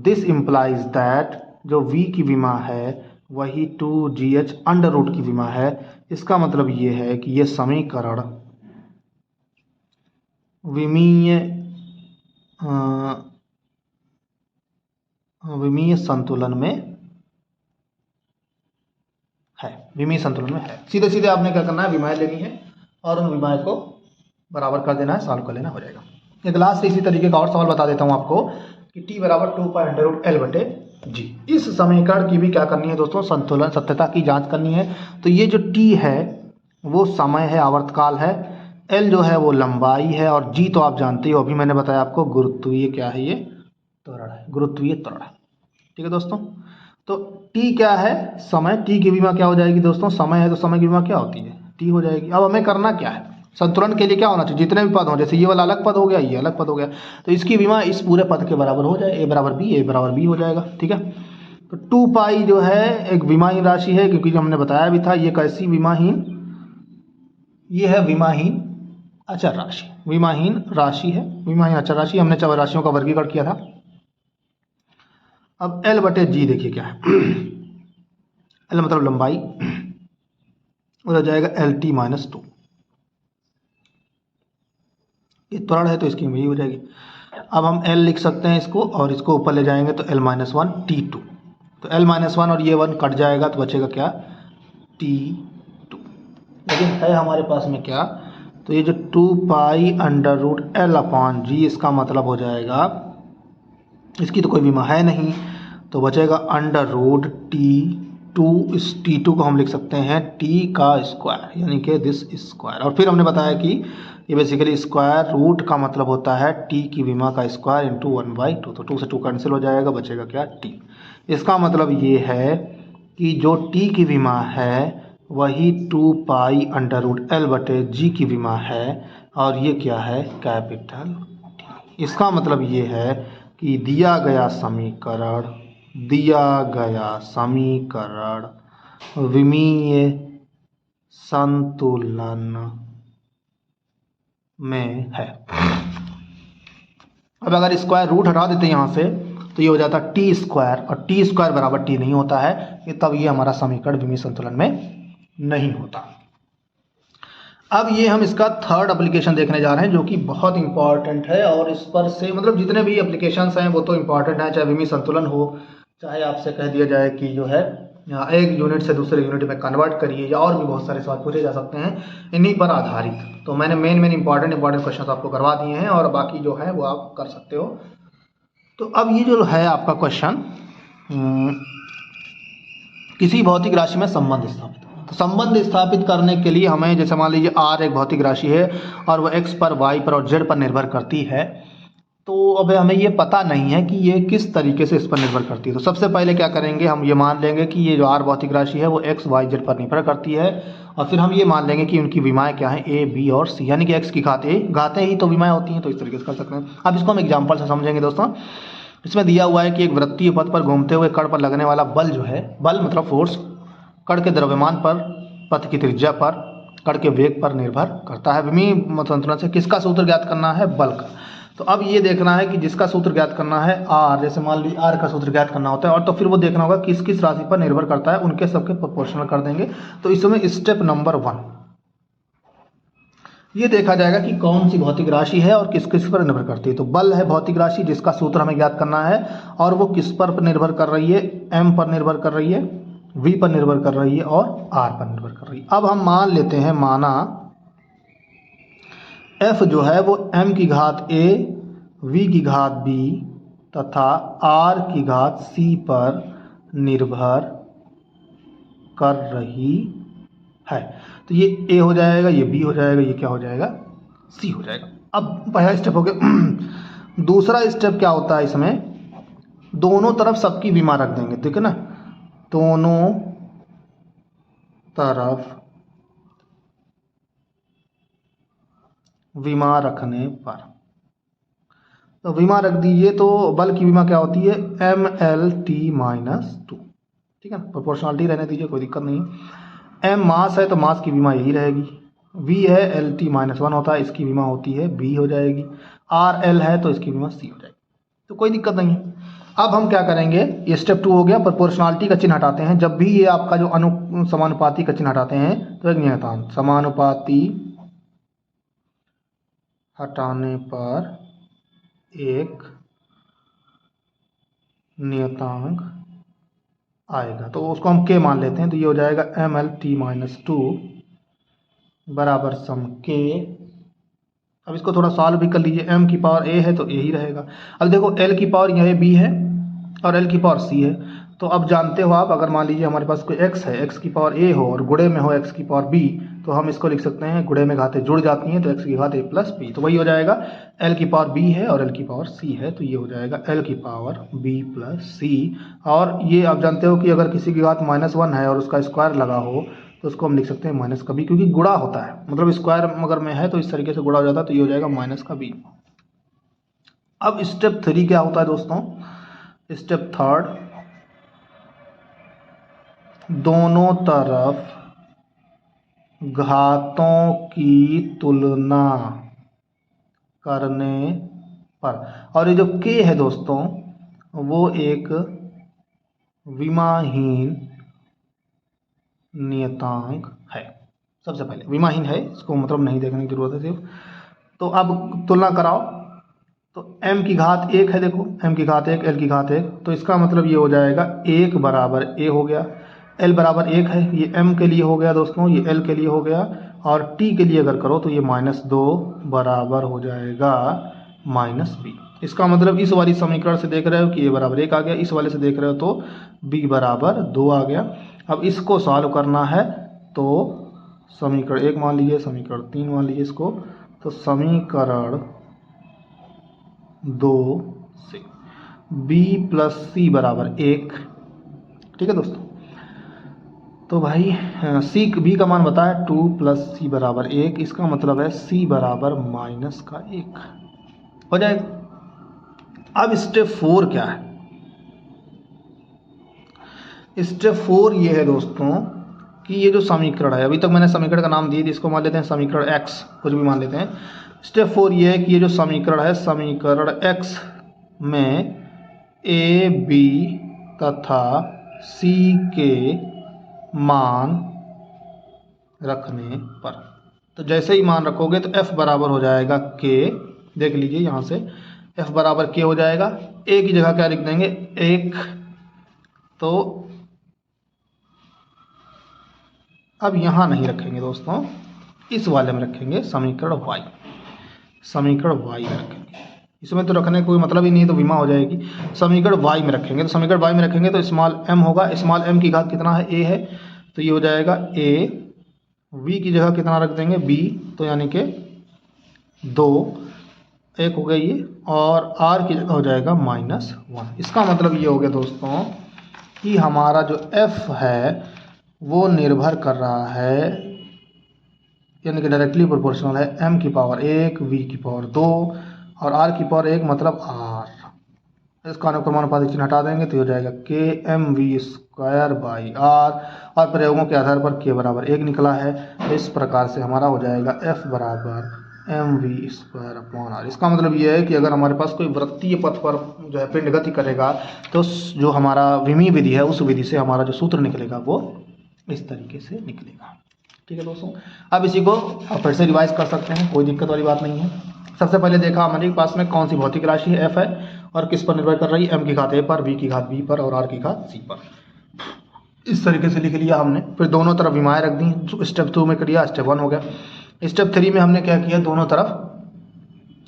This implies that जो v की विमा है वही 2gh अंडर रूट की विमा है। इसका मतलब ये है कि ये समीकरण विमीय संतुलन में है, विमीय संतुलन में है। सीधे सीधे आपने क्या करना है, विमाएं लेनी है और उन विमाएं को बराबर कर देना है, सॉल्व कर लेना, हो जाएगा। एक लास्ट से इसी तरीके का और सवाल बता देता हूँ आपको कि t बराबर 2π√L/g। इस समीकरण की भी क्या करनी है दोस्तों, संतुलन सत्यता की जांच करनी है। तो ये जो t है वो समय है, आवर्तकाल है, l जो है वो लंबाई है, और g तो आप जानते हो, अभी मैंने बताया आपको गुरुत्वीय क्या है, ये त्वरण है, गुरुत्वीय त्वरण है। ठीक है दोस्तों, तो t क्या है, समय, t की विमा क्या हो जाएगी दोस्तों, समय है तो समय की विमा क्या होती है t हो जाएगी। अब हमें करना क्या है, संतुलन के लिए क्या होना चाहिए, जितने भी पद हों, जैसे ये वाला अलग पद हो गया, ये अलग पद हो गया, तो इसकी विमा इस पूरे पद के बराबर हो जाए, a बराबर b हो जाएगा। ठीक है, तो 2π जो है एक विमाहीन राशि है, क्योंकि जो हमने बताया भी था ये कैसी विमाहीन, ये है विमाहीन अचर राशि, विमाहीन राशि है, विमाहीन अचर राशि। हमने चार राशियों का वर्गीकरण किया था। अब L/g देखिए क्या है L मतलब लंबाई, हो जाएगा LT माइनस टू, ये त्वरण है तो इसकी वही हो जाएगी। अब हम L लिख सकते हैं इसको, और इसको ऊपर ले जाएंगे तो L माइनस वन T2, तो L माइनस वन और ये 1 कट जाएगा तो बचेगा क्या T2। लेकिन है हमारे पास में क्या, तो ये जो 2π√L/g, इसका मतलब हो जाएगा, इसकी तो कोई विमा है नहीं, तो बचेगा √T2। इस T2 को हम लिख सकते हैं T का स्क्वायर, यानी कि दिस स्क्वायर। और फिर हमने बताया कि ये बेसिकली स्क्वायर रूट का मतलब होता है T की विमा का स्क्वायर इंटू 1/2, तो 2 से 2 कैंसिल हो जाएगा, बचेगा क्या T। इसका मतलब ये है कि जो T की विमा है वही 2π√L/g की विमा है, और ये क्या है कैपिटल T। इसका मतलब ये है कि दिया गया समीकरण दिया गया समीकरण विमीय संतुलन में है। अब अगर स्क्वायर रूट हटा देते हैं यहाँ से तो ये हो जाता है टी स्क्वायर, और टी स्क्वायर बराबर टी नहीं होता है, तब ये हमारा समीकरण विमीय संतुलन में नहीं होता। अब ये हम इसका थर्ड एप्लीकेशन देखने जा रहे हैं जो कि बहुत इंपॉर्टेंट है, और इस पर से मतलब जितने भी एप्लीकेशंस हैं वो तो इंपॉर्टेंट हैं, चाहे विमीय संतुलन हो, चाहे आपसे कह दिया जाए कि जो है एक यूनिट से दूसरे यूनिट में कन्वर्ट करिए, या और भी बहुत सारे सवाल पूछे जा सकते हैं इन्हीं पर आधारित। तो मैंने मेन इंपॉर्टेंट क्वेश्चन आपको करवा दिए हैं, और बाकी जो है वो आप कर सकते हो। तो अब ये जो है आपका क्वेश्चन, किसी भौतिक राशि में संबंध स्थापित। तो संबंध स्थापित करने के लिए हमें, जैसे मान लीजिए r एक भौतिक राशि है और वह x पर, y पर और z पर निर्भर करती है, तो अब हमें ये पता नहीं है कि ये किस तरीके से इस पर निर्भर करती है। तो सबसे पहले क्या करेंगे, हम ये मान लेंगे कि ये जो r भौतिक राशि है वो x, y, z पर निर्भर करती है, और फिर हम ये मान लेंगे कि उनकी विमाएँ क्या हैं, a, b और c, यानी कि x की घातें ही तो विमाएँ होती हैं। तो इस तरीके से कर सकते हैं। अब इसको हम एग्जाम्पल से समझेंगे दोस्तों। इसमें दिया हुआ है कि एक वृत्तीय पथ पर घूमते हुए कण पर लगने वाला बल जो है, बल मतलब फोर्स, कण के द्रव्यमान पर, पथ की त्रिज्या पर, कण के वेग पर निर्भर करता है। विमीय संतुलन से किसका सूत्र ज्ञात करना है, बल का। तो अब ये देखना है कि जिसका सूत्र ज्ञात करना है r, जैसे मान लीजिए r का सूत्र ज्ञात करना होता है, और तो फिर वो देखना होगा किस किस राशि पर निर्भर करता है, उनके सबके प्रोपोर्शनल कर देंगे। तो इसमें स्टेप नंबर 1 ये देखा जाएगा कि कौन सी भौतिक राशि है और किस किस पर निर्भर करती है। तो बल है भौतिक राशि जिसका सूत्र हमें ज्ञात करना है, और वो किस पर निर्भर कर रही है, m पर निर्भर कर रही है, v पर निर्भर कर रही है और r पर निर्भर कर रही है। अब हम मान लेते हैं, माना f जो है वो m की घात a, v की घात b तथा r की घात c पर निर्भर कर रही है। तो ये a हो जाएगा, ये b हो जाएगा, ये क्या हो जाएगा, c हो जाएगा। अब पहला स्टेप हो गया। दूसरा स्टेप क्या होता है, इसमें दोनों तरफ सबकी विमा रख देंगे, ठीक है ना। दोनों तरफ विमा रखने पर, तो विमा रख दीजिए। तो बल की विमा क्या होती है, mlt-2, ठीक है। प्रोपोर्शनलिटी रहने दीजिए, कोई दिक्कत नहीं। m मास है तो मास की विमा यही रहेगी। v है lt-1 होता है, इसकी विमा होती है b हो जाएगी। r l है तो इसकी विमा c हो जाएगी, तो कोई दिक्कत नहीं है। अब हम क्या करेंगे, ये स्टेप 2 हो गया। प्रोपोर्शनलिटी का चिन्ह हटाते हैं। जब भी ये आपका जो समानुपाती का चिन्ह हटाते हैं तो एक नियतांक, समानुपाती हटाने पर एक नियतांक आएगा, तो उसको हम k मान लेते हैं। तो ये हो जाएगा mlt-2 बराबर सम k। अब इसको थोड़ा सॉल्व भी कर लीजिए। m की पावर a है तो a ही रहेगा। अब देखो l की पावर यह b है और l की पावर c है। तो अब जानते हो आप, अगर मान लीजिए हमारे पास कोई x है, x की पावर a हो और गुणे में हो x की पावर b, तो हम इसको लिख सकते हैं, गुणे में घातें जुड़ जाती हैं तो x की घात a प्लस b। तो वही हो जाएगा, l की पावर b है और l की पावर c है, तो ये हो जाएगा l की पावर b प्लस c। और ये आप जानते हो कि अगर किसी की घात -1 है और उसका स्क्वायर लगा हो तो उसको हम लिख सकते हैं माइनस का b, क्योंकि गुणा होता है, मतलब स्क्वायर अगर में है तो इस तरीके से गुणा हो जाता है, तो ये हो जाएगा माइनस का b। अब स्टेप 3 क्या होता है दोस्तों, स्टेप 3, दोनों तरफ घातों की तुलना करने पर, और ये जो k है दोस्तों वो एक विमाहीन नियतांक है। सबसे पहले विमाहीन है, इसको मतलब नहीं देखने की जरूरत है सिर्फ। तो अब तुलना कराओ, तो m की घात 1 है, देखो m की घात 1, l की घात 1, तो इसका मतलब ये हो जाएगा 1 बराबर a हो गया। l बराबर 1 है, ये m के लिए हो गया दोस्तों, ये l के लिए हो गया, और t के लिए अगर करो तो ये -2 बराबर हो जाएगा -b। इसका मतलब इस वाली समीकरण से देख रहे हो कि a बराबर 1 आ गया, इस वाले से देख रहे हो तो b बराबर 2 आ गया। अब इसको सॉल्व करना है, तो समीकरण 1 मान लीजिए, समीकरण 3 मान लीजिए इसको। तो समीकरण 2 से b प्लस c बराबर 1, ठीक है दोस्तों। तो भाई c b का मान बताया 2 प्लस c बराबर 1, इसका मतलब है c बराबर -1 हो जाएगा। अब स्टेप 4 क्या है, स्टेप 4 ये है दोस्तों कि ये जो समीकरण है, अभी तक मैंने समीकरण का नाम दिया थी, इसको मान लेते हैं समीकरण x, कुछ भी मान लेते हैं। स्टेप 4 ये है कि ये जो समीकरण है, समीकरण x में a b तथा c के मान रखने पर, तो जैसे ही मान रखोगे तो f बराबर हो जाएगा k, देख लीजिए यहाँ से f बराबर k हो जाएगा। a की जगह क्या लिख देंगे 1, तो अब यहाँ नहीं रखेंगे दोस्तों, इस वाले में रखेंगे समीकरण y, समीकरण y में रखेंगे। इसमें तो रखने का कोई मतलब ही नहीं है, तो विमा हो जाएगी। समीकरण y में रखेंगे, तो समीकरण y में रखेंगे तो स्मॉल m होगा, स्मॉल m की घात कितना है, a है, तो ये हो जाएगा a, v की जगह कितना रख देंगे b, तो यानी कि 2, 1 हो गया ये, और r की जगह हो जाएगा -1। इसका मतलब ये हो गया दोस्तों कि हमारा जो f है वो निर्भर कर रहा है, यानी कि डायरेक्टली प्रोपोर्शनल है m की पावर 1, v की पावर 2 और r की पावर 1, मतलब r। इसका अनुक्रमानुपातिक चिन्ह हटा देंगे तो हो जाएगा kmv²/r, और प्रयोगों के आधार पर k बराबर 1 निकला है। तो इस प्रकार से हमारा हो जाएगा f बराबर mv²/r। इसका मतलब ये है कि अगर हमारे पास कोई वृत्तीय पथ पर जो है पिंड गति करेगा, तो जो हमारा विमीय विधि है उस विधि से हमारा जो सूत्र निकलेगा वो इस तरीके से निकलेगा। ठीक है दोस्तों, अब इसी को आप फिर से रिवाइज कर सकते हैं, कोई दिक्कत वाली बात नहीं है। सबसे पहले देखा हमारे पास में कौन सी भौतिक राशि है, f है, और किस पर निर्भर कर रही है, m की घात a पर, v की घात b पर और r की घात c पर। इस तरीके से लिख लिया हमने। फिर दोनों तरफ विमाएँ रख दी, स्टेप 2 में किया, स्टेप 1 हो गया। स्टेप 3 में हमने क्या किया, दोनों तरफ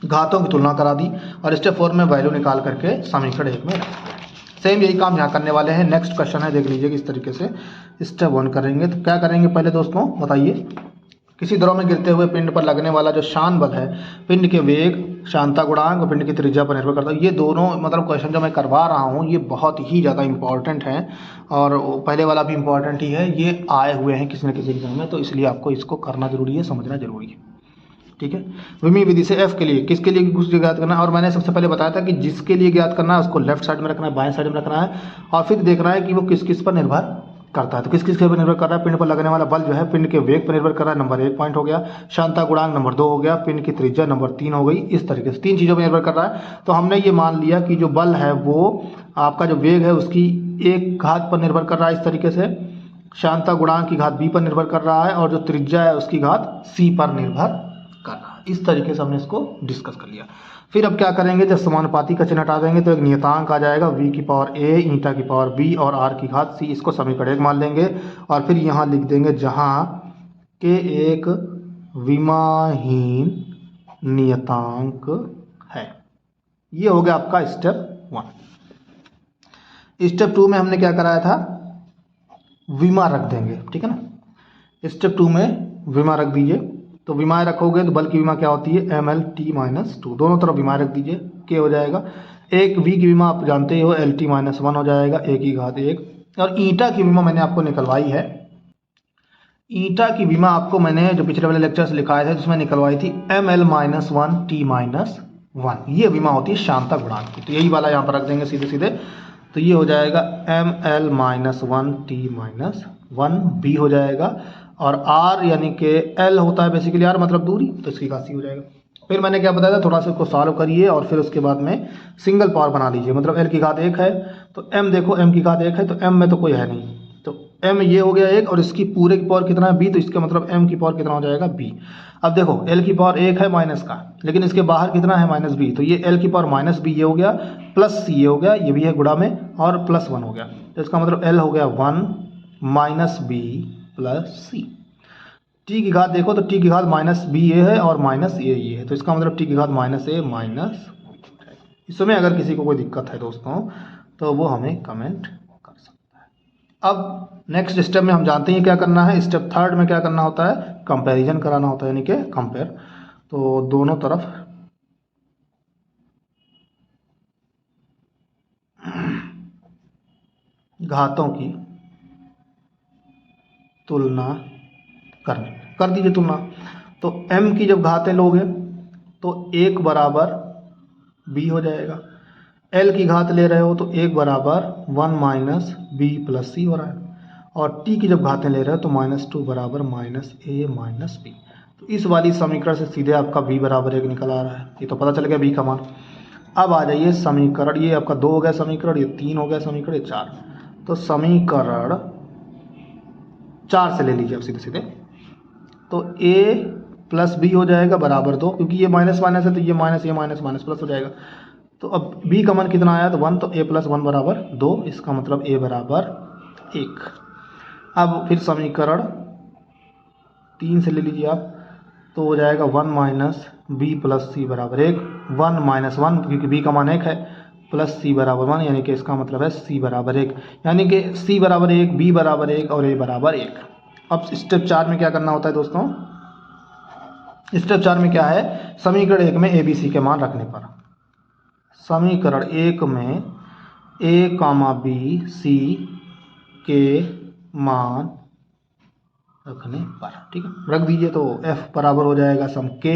घातों की तुलना करा दी, और स्टेप 4 में वैल्यू निकाल करके समीकरण 1 में रख दिया। सेम यही काम यहाँ करने वाले हैं। नेक्स्ट क्वेश्चन है, देख लीजिए किस तरीके से स्टेप 1 करेंगे। तो क्या करेंगे पहले दोस्तों बताइए, किसी द्रव में गिरते हुए पिंड पर लगने वाला जो शान बल है, पिंड के वेग, शांता गुणांक और पिंड की त्रिज्या पर निर्भर करता है। ये दोनों मतलब क्वेश्चन जो मैं करवा रहा हूँ ये बहुत ही ज़्यादा इंपॉर्टेंट है, और पहले वाला भी इंपॉर्टेंट ही है, ये आए हुए हैं किसी न किसी एग्जाम में, तो इसलिए आपको इसको करना जरूरी है, समझना जरूरी है। ठीक है, विमीय विधि से f के लिए, किसके लिए कुछ ज्ञात करना है, और मैंने सबसे पहले बताया था कि जिसके लिए ज्ञात करना है उसको लेफ्ट साइड में रखना है, बाएं साइड में रखना है, और फिर देखना है कि वो किस किस पर निर्भर करता है। तो किस किस के पर निर्भर कर रहा है, पिंड पर लगने वाला बल जो है पिंड के वेग पर निर्भर कर रहा है, नंबर 1 पॉइंट हो गया, शांता गुणांक नंबर 2 हो गया, पिंड की त्रिज्या नंबर 3 हो गई। इस तरीके से 3 चीज़ों पर निर्भर कर रहा है। तो हमने ये मान लिया कि जो बल है वो आपका जो वेग है उसकी 1 घात पर निर्भर कर रहा है, इस तरीके से शांता गुणांक की घात b पर निर्भर कर रहा है, और जो त्रिज्या है उसकी घात c पर निर्भर कर रहा है। इस तरीके से हमने इसको डिस्कस कर लिया। फिर अब क्या करेंगे, जब समानुपाती का चिन्ह हटा देंगे तो एक नियतांक आ जाएगा, v की पावर a, ईटा की पावर b और r की घात c। इसको समीकरण 1 मान लेंगे, और फिर यहाँ लिख देंगे जहाँ k एक विमाहीन नियतांक है। ये हो गया आपका स्टेप 1। स्टेप 2 में हमने क्या कराया था, विमा रख देंगे, ठीक है ना। स्टेप 2 में विमा रख दीजिए, तो विमाएँ रखोगे तो बल की विमा क्या होती है, mL/t-2, दोनों तरफ विमाएँ रख दीजिए, k हो जाएगा। एक v की विमा आप जानते ही हो, L/t-1 हो जाएगा, a की घात 1। और ईटा की विमा मैंने आपको निकलवाई है, ईटा की विमा आपको मैंने जो पिछले वाले लेक्चर से लिखाए थे जिसमें निकलवाई थी mL-1t-1, ये विमा होती है शांता गुणांक की। तो यही वाला यहाँ पर रख देंगे सीधे सीधे, तो ये हो जाएगा mL-1t-1 b हो जाएगा, और r यानी कि l होता है बेसिकली r मतलब दूरी, तो इसकी घात c हो जाएगा। फिर मैंने क्या बताया था, थोड़ा सा इसको सॉल्व करिए और फिर उसके बाद में सिंगल पावर बना लीजिए। मतलब l की घात 1 है तो m देखो, m की घात 1 है तो m में तो कोई है नहीं, तो m ये हो गया 1, और इसकी पूरे की पावर कितना है b, तो इसका मतलब m की पावर कितना हो जाएगा b। अब देखो l की पावर 1 है माइनस का, लेकिन इसके बाहर कितना है -b, तो ये l की पावर -b ये हो गया, प्लस c ये हो गया, ये भी है गुणा में, और +1 हो गया, तो इसका मतलब l हो गया 1 - b + c। t की घात देखो तो t की घात -b ये है और -a ये है, तो इसका मतलब t की घात -a - इसमें अगर किसी को कोई दिक्कत है दोस्तों तो वो हमें कमेंट कर सकता है। अब नेक्स्ट स्टेप में हम जानते हैं क्या करना है। स्टेप 3 में क्या करना होता है, कंपैरिजन कराना होता है, यानी कि कंपेयर। तो दोनों तरफ घातों की तुलना कर दीजिए तुलना। तो m की जब घातें लोगे तो 1 बराबर b हो जाएगा, एल की घात ले रहे हो तो 1 बराबर 1 माइनस बी प्लस सी हो रहा है, और टी की जब घातें ले रहे हो तो -2 बराबर माइनस ए माइनस बी। तो इस वाली समीकरण से सीधे आपका b बराबर 1 निकल आ रहा है, ये तो पता चल गया b का मान। अब आ जाइए समीकरण, ये आपका 2 हो गया समीकरण, ये 3 हो गया समीकरण, ये 4। तो समीकरण 4 से ले लीजिए आप सीधे सीधे, तो a प्लस बी हो जाएगा बराबर 2, क्योंकि ये माइनस माइनस है तो ये माइनस माइनस प्लस हो जाएगा। तो अब b का मान कितना आया, तो 1, तो a प्लस 1 बराबर 2, इसका मतलब a बराबर 1। अब फिर समीकरण 3 से ले लीजिए आप, तो हो जाएगा 1 माइनस बी प्लस सी बराबर 1, 1 माइनस 1 क्योंकि b का मान 1 है, प्लस सी बराबर 1, यानी कि इसका मतलब है c बराबर 1, यानी कि c बराबर 1, b बराबर 1 और a बराबर 1। अब स्टेप 4 में क्या करना होता है दोस्तों, स्टेप 4 में क्या है, समीकरण 1 में a b c के मान रखने पर, समीकरण 1 में a कामा b c के मान रखने पर, ठीक है, रख दीजिए। तो f बराबर हो जाएगा सम k,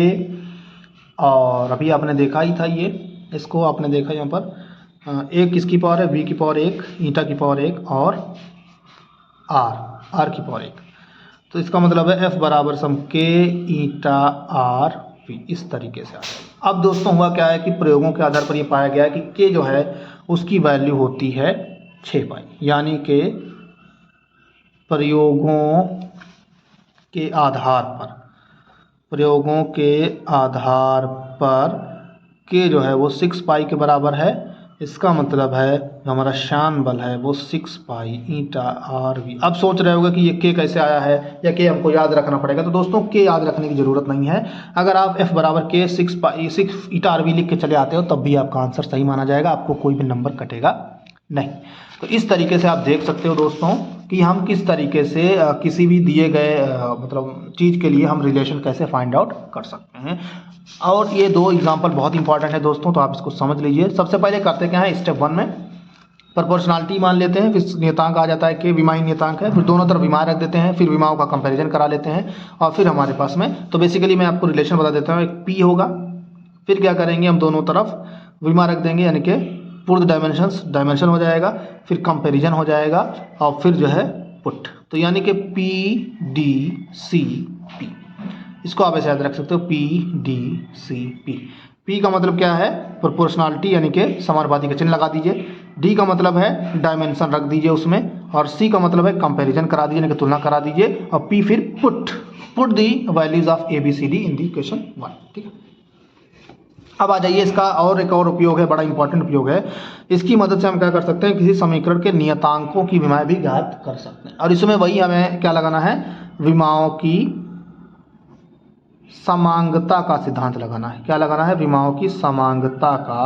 और अभी आपने देखा ही था ये, इसको आपने देखा यहाँ पर एक किसकी पावर है, v की पावर 1, ईटा की पावर 1 और r की पावर 1। तो इसका मतलब है f बराबर सम k ईटा r v, इस तरीके से आ जाएगा। अब दोस्तों हुआ क्या है कि प्रयोगों के आधार पर ये पाया गया है कि k जो है उसकी वैल्यू होती है 6 पाई, यानी कि प्रयोगों के आधार पर, प्रयोगों के आधार पर k जो है वो 6 पाई के बराबर है। इसका मतलब है जो हमारा शान बल है वो 6 पाई ईटा आर वी। अब सोच रहे होगा कि ये k कैसे आया है या k हमको याद रखना पड़ेगा, तो दोस्तों k याद रखने की ज़रूरत नहीं है। अगर आप f बराबर k 6 ईटा आर वी लिख के चले आते हो तब भी आपका आंसर सही माना जाएगा, आपको कोई भी नंबर कटेगा नहीं। तो इस तरीके से आप देख सकते हो दोस्तों कि हम किस तरीके से किसी भी दिए गए मतलब चीज़ के लिए हम रिलेशन कैसे फाइंड आउट कर सकते हैं। और ये 2 एग्जांपल बहुत इंपॉर्टेंट है दोस्तों, तो आप इसको समझ लीजिए। सबसे पहले करते क्या है, स्टेप 1 में प्रोपोर्शनलिटी मान लेते हैं, फिर नियतांक आ जाता है कि विमाही नियतांक है, फिर दोनों तरफ विमा रख देते हैं, फिर विमाओं का कंपैरिजन करा लेते हैं, और फिर हमारे पास में तो बेसिकली मैं आपको रिलेशन बता देता हूँ, एक P होगा, फिर क्या करेंगे हम दोनों तरफ विमा रख देंगे, यानी कि पूर्ण डायमेंशन हो जाएगा, फिर कंपैरिजन हो जाएगा, और फिर जो है पुट। तो यानी कि पी डी सी पी, इसको आप ऐसे याद रख सकते हो, P D C P. P का मतलब क्या है, प्रोपोर्शनलिटी यानी कि समानुपाती का चिन्ह लगा दीजिए, डी का मतलब है डायमेंशन रख दीजिए उसमें, और सी का मतलब है कंपैरिजन करा दीजिए, यानी कि तुलना करा दीजिए, और पी फिर put the values of A B C D in the equation 1, ठीक है। अब आ जाइए इसका और एक और उपयोग है, बड़ा इंपॉर्टेंट उपयोग है। इसकी मदद से हम क्या कर सकते हैं, किसी समीकरण के नियतांकों की विमाएं भी ज्ञात कर सकते हैं, और इसमें वही हमें क्या लगाना है, विमाओं की समांगता का सिद्धांत लगाना है। क्या लगाना है, विमाओं की समांगता का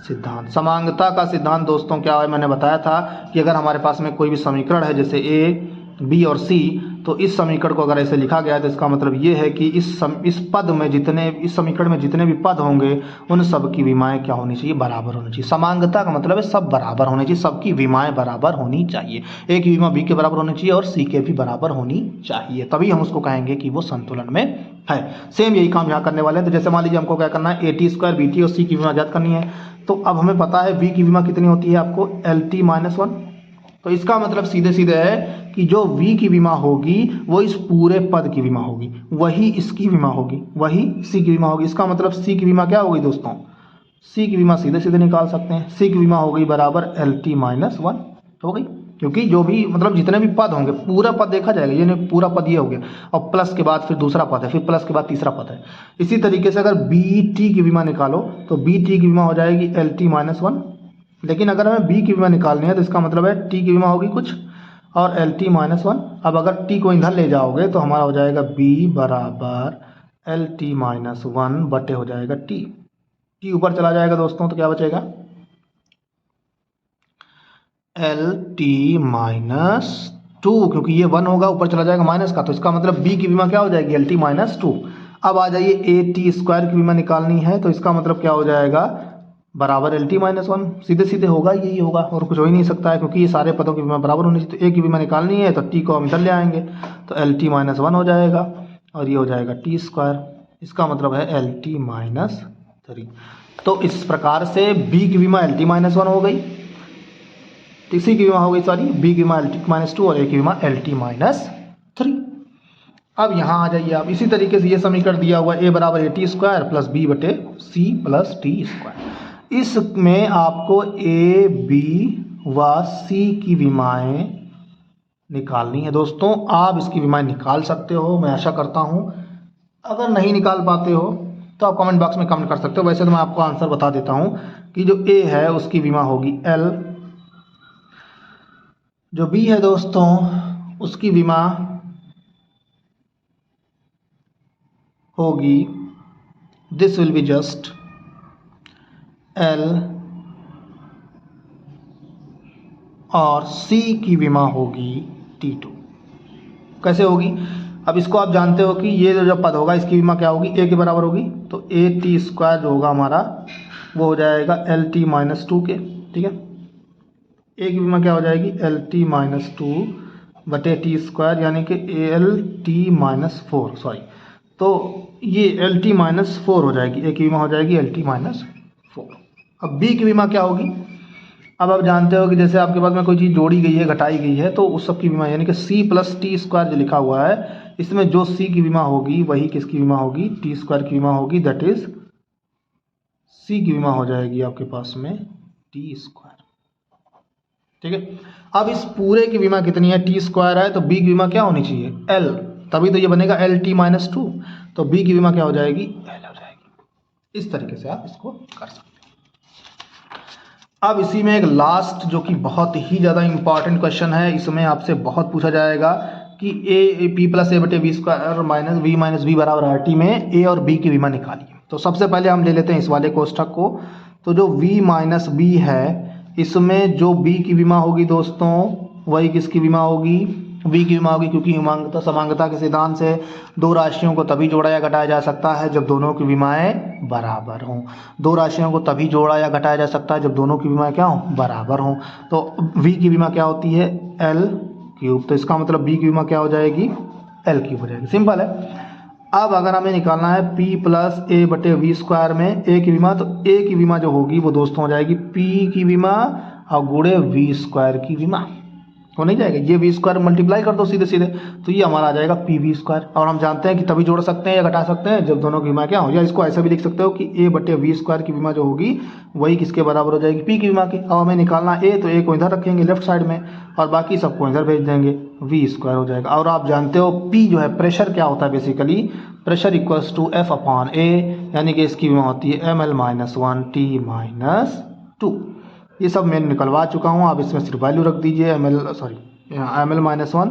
सिद्धांत। समांगता का सिद्धांत दोस्तों क्या है, मैंने बताया था कि अगर हमारे पास में कोई भी समीकरण है जैसे ए बी और सी, तो इस समीकरण को अगर ऐसे लिखा गया है तो इसका मतलब ये है कि इस पद में इस समीकरण में जितने भी पद होंगे उन सब की विमाएं क्या होनी चाहिए, बराबर होनी चाहिए। समांगता का मतलब है सब बराबर होने चाहिए, सबकी विमाएं बराबर होनी चाहिए, ए की विमा बी के बराबर होनी चाहिए और सी के भी बराबर होनी चाहिए, तभी हम उसको कहेंगे कि वो संतुलन में है। सेम यही काम यहाँ करने वाले हैं। तो जैसे मान लीजिए हमको क्या करना है, A T square B T और सी की विमा ज्ञात करनी है, तो अब हमें पता है बी की विमा कितनी होती है आपको, एल टी माइनस 1। तो इसका मतलब सीधे सीधे है कि जो v की विमा होगी वो इस पूरे पद की विमा होगी, वही इसकी विमा होगी, वही c की विमा होगी। इसका मतलब c की विमा क्या होगी दोस्तों, c की विमा सीधे सीधे निकाल सकते हैं, c की विमा हो गई बराबर एल टी माइनस 1 हो गई, क्योंकि जो भी मतलब जितने भी पद होंगे पूरा पद देखा जाएगा, ये नहीं पूरा पद ये हो गया, और प्लस के बाद फिर दूसरा पद है, फिर प्लस के बाद तीसरा पद है। इसी तरीके से अगर बी टी की विमा निकालो तो बी टी की विमा हो जाएगी एल टी माइनस 1, लेकिन अगर हमें b की विमा निकालनी है तो इसका मतलब है t की विमा होगी कुछ और एल टी माइनस 1। अब अगर t को इधर ले जाओगे तो हमारा हो जाएगा b बराबर एल टी माइनस 1 बटे हो जाएगा t ऊपर चला जाएगा दोस्तों, तो क्या बचेगा एल टी माइनस 2, क्योंकि ये 1 होगा ऊपर चला जाएगा माइनस का, तो इसका मतलब b की विमा क्या हो जाएगी, एल टी माइनस 2। अब आ जाइए ए टी स्क्वायर की विमा निकालनी है, तो इसका मतलब क्या हो जाएगा बराबर एल टी माइनस 1, सीधे सीधे होगा यही होगा और कुछ हो ही नहीं सकता है, क्योंकि ये सारे पदों की विमा बराबर होनी चाहिए। तो ए की विमा निकालनी है तो टी को हम इधर ले आएंगे, तो एल टी माइनस 1 हो जाएगा और ये हो जाएगा टी स्क्वायर, इसका मतलब है एल टी माइनस 3। तो इस प्रकार से बी की विमा LT - 1 हो गई, सी की विमा हो गई, सॉरी बी की विमा LT - 2 और ए की विमा LT - 3। अब यहाँ आ जाइए आप, इसी तरीके से ये समीकरण दिया हुआ a बराबर AT² प्लस b बटे c प्लस T²। इसमें आपको a, b व c की विमाएं निकालनी है दोस्तों। आप इसकी विमाएं निकाल सकते हो, मैं आशा करता हूँ। अगर नहीं निकाल पाते हो तो आप कमेंट बॉक्स में कमेंट कर सकते हो। वैसे तो मैं आपको आंसर बता देता हूँ कि जो a है उसकी विमा होगी L, जो b है दोस्तों उसकी विमा होगी, this will be just L, और C की विमा होगी T2। कैसे होगी? अब इसको आप जानते हो कि ये जो पद होगा इसकी विमा क्या होगी, a के बराबर होगी। तो AT² जो होगा हमारा वो हो जाएगा LT - 2 के, ठीक है। a की विमा क्या हो जाएगी, LT - 2 बटे T² यानी कि LT - 4, सॉरी। तो ये LT - 4 हो जाएगी, a की विमा हो जाएगी LT - 4। अब b की विमा क्या होगी? अब आप जानते हो कि जैसे आपके पास में कोई चीज़ जोड़ी गई है, घटाई गई है, तो उस सब की विमा यानी कि C प्लस T² जो लिखा हुआ है इसमें जो C की विमा होगी वही किसकी विमा होगी, T² की विमा होगी। दैट इज C की विमा हो जाएगी आपके पास में T², ठीक है। अब इस पूरे की विमा कितनी है, T² है, तो B की विमा क्या होनी चाहिए, L, तभी तो ये बनेगा LT - 2। तो B की विमा क्या हो जाएगी, L हो जाएगी। इस तरीके से आप इसको कर सकते हैं। अब इसी में एक लास्ट जो कि बहुत ही ज़्यादा इंपॉर्टेंट क्वेश्चन है, इसमें आपसे बहुत पूछा जाएगा कि P प्लस A बटे V² minus V minus B बराबर RT में A और B की विमा निकालिए। तो सबसे पहले हम ले लेते हैं इस वाले कोष्ठक को। तो जो V माइनस B है इसमें जो B की विमा होगी दोस्तों वही किसकी विमा होगी, V की विमा होगी, क्योंकि समांगता के सिद्धांत से दो राशियों को तभी जोड़ा या घटाया जा सकता है जब दोनों की विमाएं बराबर हों। दो राशियों को तभी जोड़ा या घटाया जा सकता है जब दोनों की विमाएं क्या हों, बराबर हों। तो V की विमा क्या होती है, L³। तो इसका मतलब B की विमा क्या हो जाएगी, L³ हो जाएगी। सिंपल है। अब अगर हमें निकालना है P प्लस A बटे V² में A की विमा, तो A की विमा जो होगी वो दोस्तों हो जाएगी P की विमा और गुणे V² की विमा, हो नहीं जाएगा। ये V² मल्टीप्लाई कर दो सीधे सीधे, तो ये हमारा आ जाएगा PV²। और हम जानते हैं कि तभी जोड़ सकते हैं या घटा सकते हैं जब दोनों की विमा क्या हो। या इसको ऐसे भी लिख सकते हो कि A बटे V² की विमा जो होगी वही किसके बराबर हो जाएगी, P की विमा की। अब हमें निकालना A, तो A को इधर रखेंगे लेफ्ट साइड में और बाकी सबको इधर भेज देंगे, V² हो जाएगा। और आप जानते हो P जो है प्रेशर क्या होता है, basically pressure equals to F/A, यानी कि इसकी विमा होती है ml - 1 T - 2। ये सब मैं निकलवा चुका हूँ, आप इसमें सिर्फ वैल्यू रख दीजिए ml - 1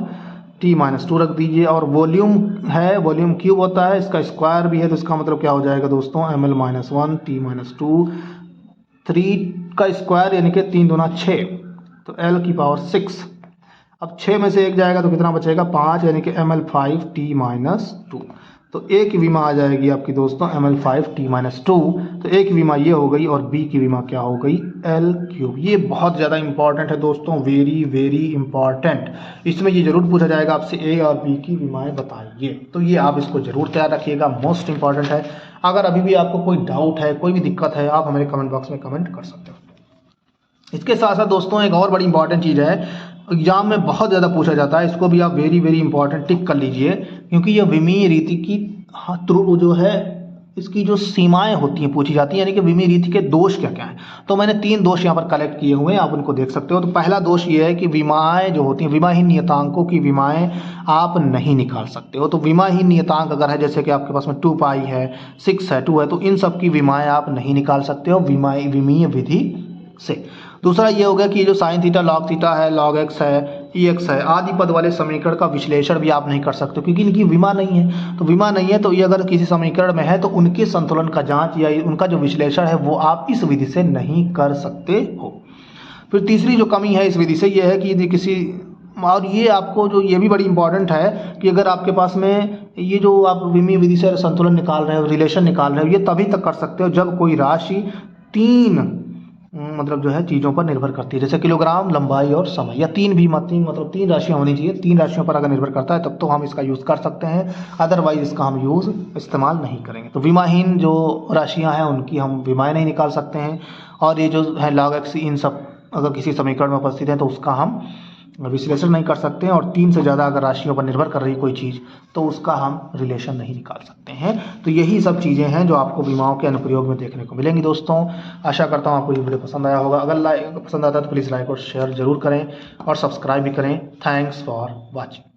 T - 2 रख दीजिए। और वॉल्यूम है, वॉल्यूम क्यूब होता है, इसका स्क्वायर भी है, तो इसका मतलब क्या हो जाएगा दोस्तों, ml - 1 T - 2, 3 का स्क्वायर यानी कि 3 दूना 6, तो L की पावर 6। अब 6 में से 1 जाएगा तो कितना बचेगा, 5, यानी कि ml5 T - 2। तो A की विमा आ जाएगी आपकी दोस्तों ml5 T - 2। तो A की विमा ये हो गई और B की विमा क्या हो गई, L³। ये बहुत ज़्यादा इंपॉर्टेंट है दोस्तों, वेरी वेरी इंपॉर्टेंट। इसमें ये जरूर पूछा जाएगा आपसे A और B की विमाएं बताइए, तो ये आप इसको जरूर तैयार रखिएगा, मोस्ट इंपॉर्टेंट है। अगर अभी भी आपको कोई डाउट है, कोई भी दिक्कत है, आप हमारे कमेंट बॉक्स में कमेंट कर सकते हो। इसके साथ साथ दोस्तों एक और बड़ी इंपॉर्टेंट चीज़ है, एग्जाम में बहुत ज़्यादा पूछा जाता है, इसको भी आप वेरी वेरी इंपॉर्टेंट टिक कर लीजिए, क्योंकि ये विमीय रीति की जो है इसकी जो सीमाएं होती हैं पूछी जाती हैं, यानी कि विमीय रीति के दोष क्या क्या हैं। तो मैंने 3 दोष यहाँ पर कलेक्ट किए हुए हैं, आप उनको देख सकते हो। तो पहला दोष ये है कि विमाएं जो होती हैं, विमाहीन नियतांकों की विमाएं आप नहीं निकाल सकते हो। तो विमाहीन नियतांक अगर है, जैसे कि आपके पास में 2π है, 6 है, 2 है, तो इन सब की विमाएं आप नहीं निकाल सकते हो विमीय विधि से। दूसरा ये हो गया कि ये जो साइन थीटा, लॉग थीटा है, लॉग एक्स है, EX है, आदि पद वाले समीकरण का विश्लेषण भी आप नहीं कर सकते क्योंकि इनकी विमा नहीं है। तो विमा नहीं है तो ये अगर किसी समीकरण में है तो उनके संतुलन का जांच या उनका जो विश्लेषण है वो आप इस विधि से नहीं कर सकते हो। फिर तीसरी जो कमी है इस विधि से ये है कि यदि किसी, और ये आपको जो ये भी बड़ी इंपॉर्टेंट है कि अगर आपके पास में ये जो आप विमीय विधि से संतुलन निकाल रहे हो, रिलेशन निकाल रहे हो, ये तभी तक कर सकते हो जब कोई राशि 3 मतलब जो है चीज़ों पर निर्भर करती है, जैसे किलोग्राम, लंबाई और समय, या तीन भी मत तीन मतलब तीन राशियाँ होनी चाहिए। तीन राशियों पर अगर निर्भर करता है तब तो हम इसका यूज़ कर सकते हैं, अदरवाइज इसका हम इस्तेमाल नहीं करेंगे। तो विमाहीन जो राशियाँ हैं उनकी हम विमाएँ नहीं निकाल सकते हैं, और ये जो है log x इन सब अगर किसी समीकरण में उपस्थित है तो उसका हम विश्लेषण नहीं कर सकते हैं, और तीन से ज़्यादा अगर राशियों पर निर्भर कर रही कोई चीज़ तो उसका हम रिलेशन नहीं निकाल सकते हैं। तो यही सब चीज़ें हैं जो आपको विमाओं के अनुप्रयोग में देखने को मिलेंगी दोस्तों। आशा करता हूँ आपको ये वीडियो पसंद आया होगा। अगर लाइक पसंद आता है तो प्लीज़ लाइक और शेयर ज़रूर करें, और सब्सक्राइब भी करें। Thanks for watching.